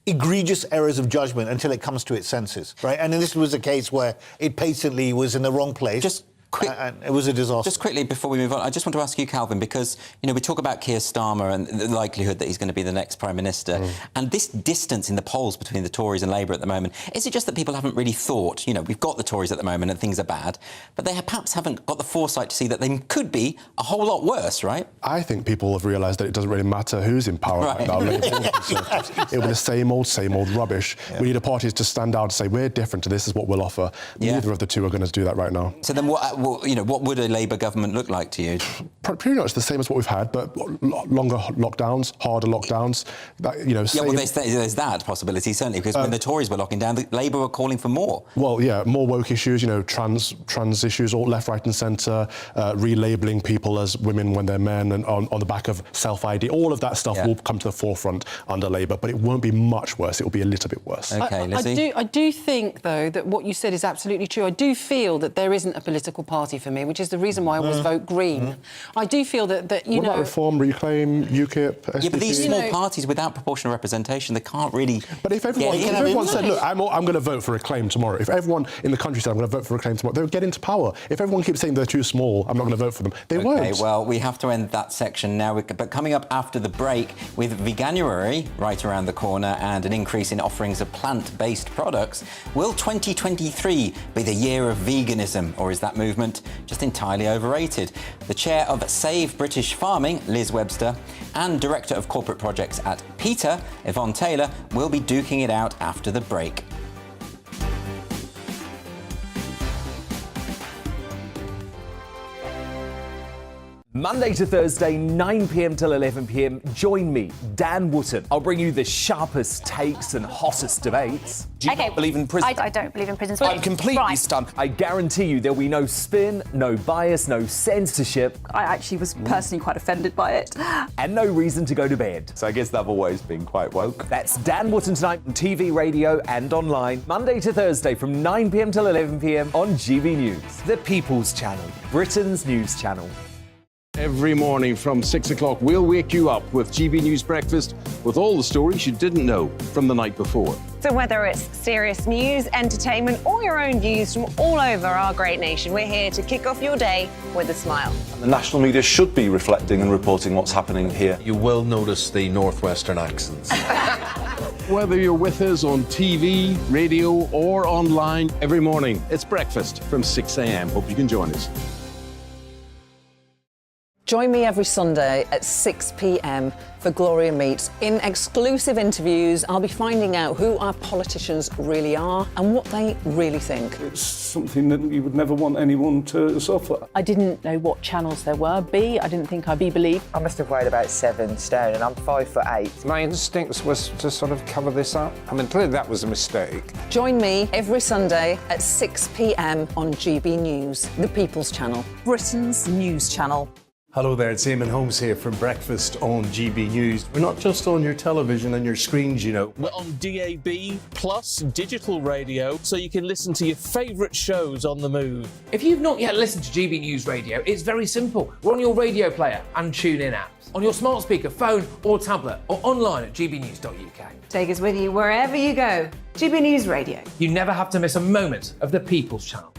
egregious errors of judgment until it comes to its senses, right? And this was a case where it patently was in the wrong place. And it was a disaster. Just quickly before we move on, I just want to ask you, Calvin, because we talk about Keir Starmer and the likelihood that he's going to be the next Prime Minister, and this distance in the polls between the Tories and Labour at the moment, is it just that people haven't really thought, we've got the Tories at the moment and things are bad, but they perhaps haven't got the foresight to see that they could be a whole lot worse, right? I think people have realised that it doesn't really matter who's in power right now. It was the same old rubbish. Yeah. We need a party to stand out and say, we're different, this is what we'll offer. Neither of the two are going to do that right now. So then what would a Labour government look like to you? Pretty much the same as what we've had, but longer lockdowns, harder lockdowns. There's that possibility, certainly, because when the Tories were locking down, the Labour were calling for more. Well, yeah, more woke issues, trans issues, all left, right and centre, relabelling people as women when they're men, and on the back of self-ID. All of that stuff will come to the forefront under Labour, but it won't be much worse. It will be a little bit worse. OK, Lizzie? I do think, though, that what you said is absolutely true. I do feel that there isn't a political party for me, which is the reason why I always vote Green. I do feel that what about Reform, Reclaim, UKIP, SDP? Yeah, but these small parties without proportional representation, they can't really. But if everyone said, look, I'm going to vote for Reclaim tomorrow. If everyone in the country said, I'm going to vote for Reclaim tomorrow, they would get into power. If everyone keeps saying they're too small, I'm not going to vote for them, they won't. OK, well, we have to end that section now. But coming up after the break, with Veganuary right around the corner and an increase in offerings of plant-based products, will 2023 be the year of veganism, or is that movement just entirely overrated? The chair of Save British Farming, Liz Webster, and director of corporate projects at PETA, Yvonne Taylor, will be duking it out after the break. Monday to Thursday, 9 p.m. till 11 p.m. Join me, Dan Wootton. I'll bring you the sharpest takes and hottest debates. Do you not believe in prison? I don't believe in prisons. I'm completely stunned. I guarantee you there'll be no spin, no bias, no censorship. I actually was personally quite offended by it. And no reason to go to bed. So I guess they've always been quite woke. That's Dan Wootton tonight on TV, radio and online. Monday to Thursday from 9 p.m. till 11 p.m. on GB News. The People's Channel, Britain's news channel. Every morning from 6 o'clock, we'll wake you up with GB News Breakfast with all the stories you didn't know from the night before. So whether it's serious news, entertainment, or your own views from all over our great nation, we're here to kick off your day with a smile. The national media should be reflecting and reporting what's happening here. You will notice the northwestern accents. Whether you're with us on TV, radio, or online, every morning, it's breakfast from 6 a.m. Hope you can join us. Join me every Sunday at 6 p.m. for Gloria Meets. In exclusive interviews, I'll be finding out who our politicians really are and what they really think. It's something that you would never want anyone to suffer. I didn't know what channels there were. I didn't think I'd be believed. I must have weighed about 7 stone and I'm 5'8". My instincts was to sort of cover this up. I mean, clearly that was a mistake. Join me every Sunday at 6 p.m. on GB News, the People's Channel, Britain's news channel. Hello there, it's Eamon Holmes here from Breakfast on GB News. We're not just on your television and your screens, you know. We're on DAB plus digital radio, so you can listen to your favourite shows on the move. If you've not yet listened to GB News Radio, it's very simple. We're on your radio player and TuneIn apps, on your smart speaker, phone or tablet, or online at gbnews.uk. Take us with you wherever you go. GB News Radio. You never have to miss a moment of the People's Channel.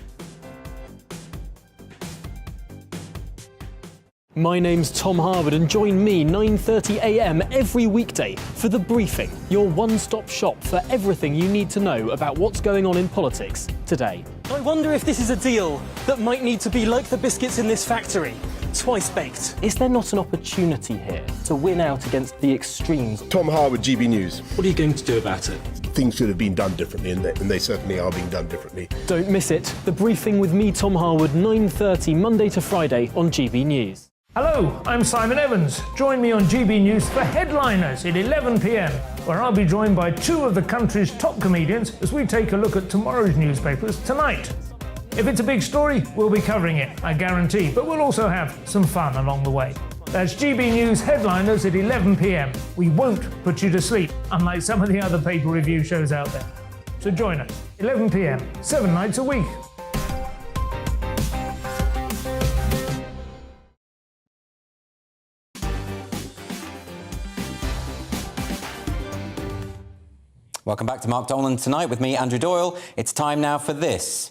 My name's Tom Harwood and join me 9:30 a.m. every weekday for The Briefing, your one-stop shop for everything you need to know about what's going on in politics today. I wonder if this is a deal that might need to be like the biscuits in this factory, twice baked. Is there not an opportunity here to win out against the extremes? Tom Harwood, GB News. What are you going to do about it? Things should have been done differently, and they certainly are being done differently. Don't miss it. The Briefing with me, Tom Harwood, 9:30 Monday to Friday on GB News. Hello, I'm Simon Evans. Join me on GB News for Headliners at 11 p.m, where I'll be joined by two of the country's top comedians as we take a look at tomorrow's newspapers tonight. If it's a big story, we'll be covering it, I guarantee, but we'll also have some fun along the way. That's GB News Headliners at 11 p.m. We won't put you to sleep, unlike some of the other pay-per-review shows out there. So join us, 11 p.m, 7 nights a week. Welcome back to Mark Dolan Tonight with me, Andrew Doyle. It's time now for this.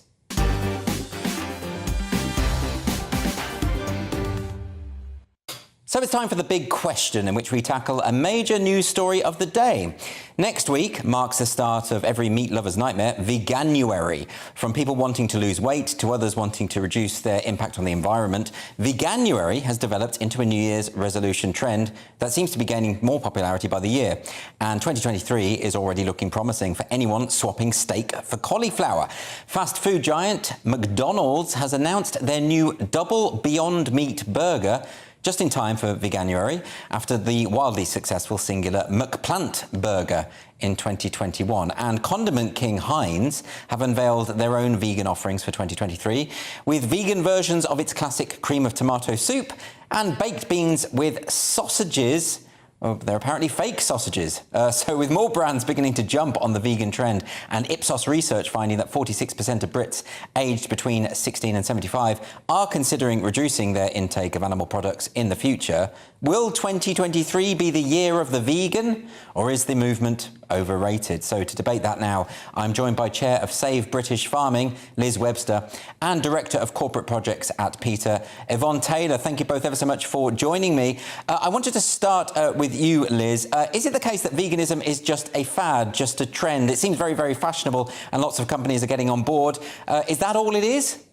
So it's time for the big question, in which we tackle a major news story of the day. Next week marks the start of every meat lover's nightmare, Veganuary. From people wanting to lose weight to others wanting to reduce their impact on the environment, Veganuary has developed into a New Year's resolution trend that seems to be gaining more popularity by the year. And 2023 is already looking promising for anyone swapping steak for cauliflower. Fast food giant McDonald's has announced their new double Beyond Meat burger just in time for Veganuary, after the wildly successful singular McPlant burger in 2021. And Condiment King Heinz have unveiled their own vegan offerings for 2023, with vegan versions of its classic cream of tomato soup and baked beans with sausages. Oh, they're apparently fake sausages. So with more brands beginning to jump on the vegan trend, and Ipsos research finding that 46% of Brits aged between 16 and 75 are considering reducing their intake of animal products in the future, will 2023 be the year of the vegan, or is the movement overrated? So to debate that now, I'm joined by Chair of Save British Farming, Liz Webster, and Director of Corporate Projects at PETA, Yvonne Taylor. Thank you both ever so much for joining me. I wanted to start with you, Liz. Is it the case that veganism is just a fad, just a trend? It seems very, very fashionable and lots of companies are getting on board. Is that all it is?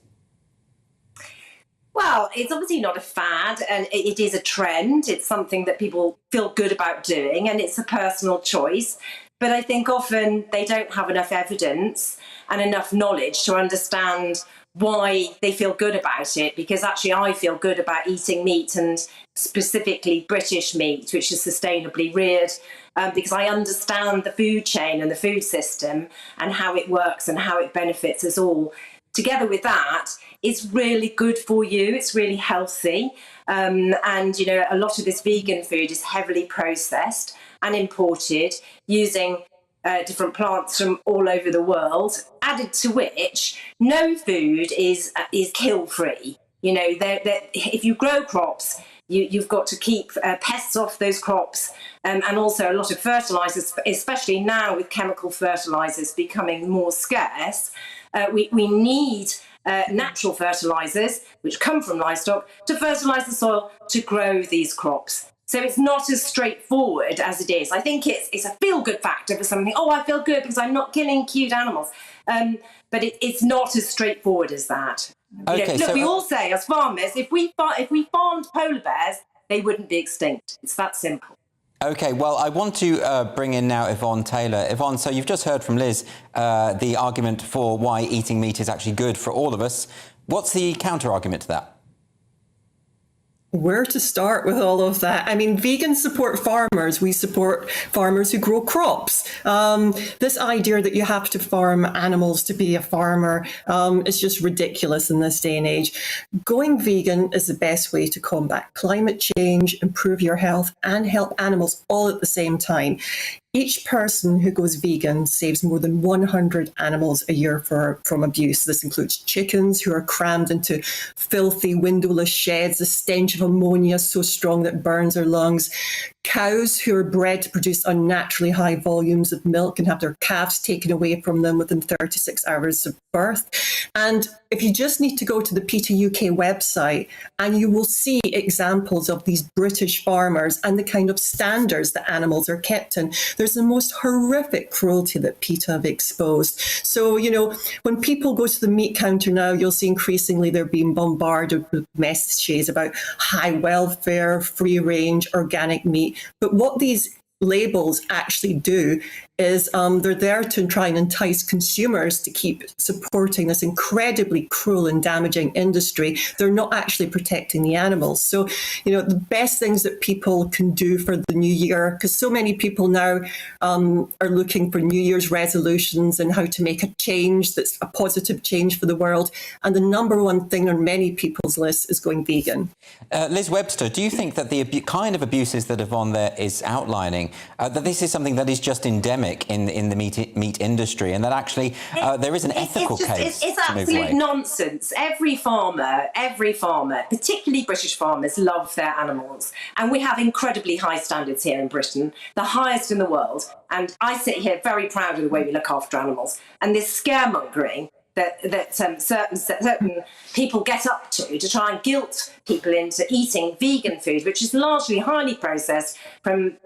Well, it's obviously not a fad, and it is a trend. It's something that people feel good about doing, and it's a personal choice. But I think often they don't have enough evidence and enough knowledge to understand why they feel good about it, because actually I feel good about eating meat, and specifically British meat, which is sustainably reared, because I understand the food chain and the food system and how it works and how it benefits us all. Together with that, it's really good for you, it's really healthy, and you know, a lot of this vegan food is heavily processed and imported using different plants from all over the world, added to which no food is kill-free. You know, if you grow crops, you've got to keep pests off those crops, and also a lot of fertilisers, especially now with chemical fertilisers becoming more scarce. We need natural fertilisers, which come from livestock, to fertilise the soil to grow these crops. So it's not as straightforward as it is. I think it's a feel-good factor for something. Oh, I feel good because I'm not killing cute animals. But it's not as straightforward as that. Okay, look, we all say as farmers, if we farmed polar bears, they wouldn't be extinct. It's that simple. OK, well, I want to bring in now Yvonne Taylor. Yvonne, so you've just heard from Liz the argument for why eating meat is actually good for all of us. What's the counter-argument to that? where to start with all of that. I mean, vegans support farmers. We support farmers who grow crops. This idea that you have to farm animals to be a farmer is just ridiculous in this day and age. Going vegan is the best way to combat climate change, improve your health, and help animals all at the same time. Each person who goes vegan saves more than 100 animals a year from abuse. This includes chickens who are crammed into filthy, windowless sheds, the stench of ammonia so strong that it burns their lungs, cows who are bred to produce unnaturally high volumes of milk and have their calves taken away from them within 36 hours of birth. And if you just need to go to the PETA UK website, and you will see examples of these British farmers and the kind of standards that animals are kept in. There's the most horrific cruelty that PETA have exposed. So, you know, when people go to the meat counter now, you'll see increasingly they're being bombarded with messages about high welfare, free range, organic meat. But what these labels actually do is they're there to try and entice consumers to keep supporting this incredibly cruel and damaging industry. They're not actually protecting the animals. So, you know, the best things that people can do for the new year, because so many people now are looking for New Year's resolutions and how to make a change that's a positive change for the world. And the number one thing on many people's lists is going vegan. Liz Webster, do you think that the kind of abuses that Yvonne there is outlining, that this is something that is just endemic in the meat industry, and that actually there is an ethical case? It's absolute nonsense. Every farmer, particularly British farmers, love their animals. And we have incredibly high standards here in Britain, the highest in the world. And I sit here very proud of the way we look after animals. And this scaremongering that certain people get up to try and guilt people into eating vegan food, which is largely highly processed from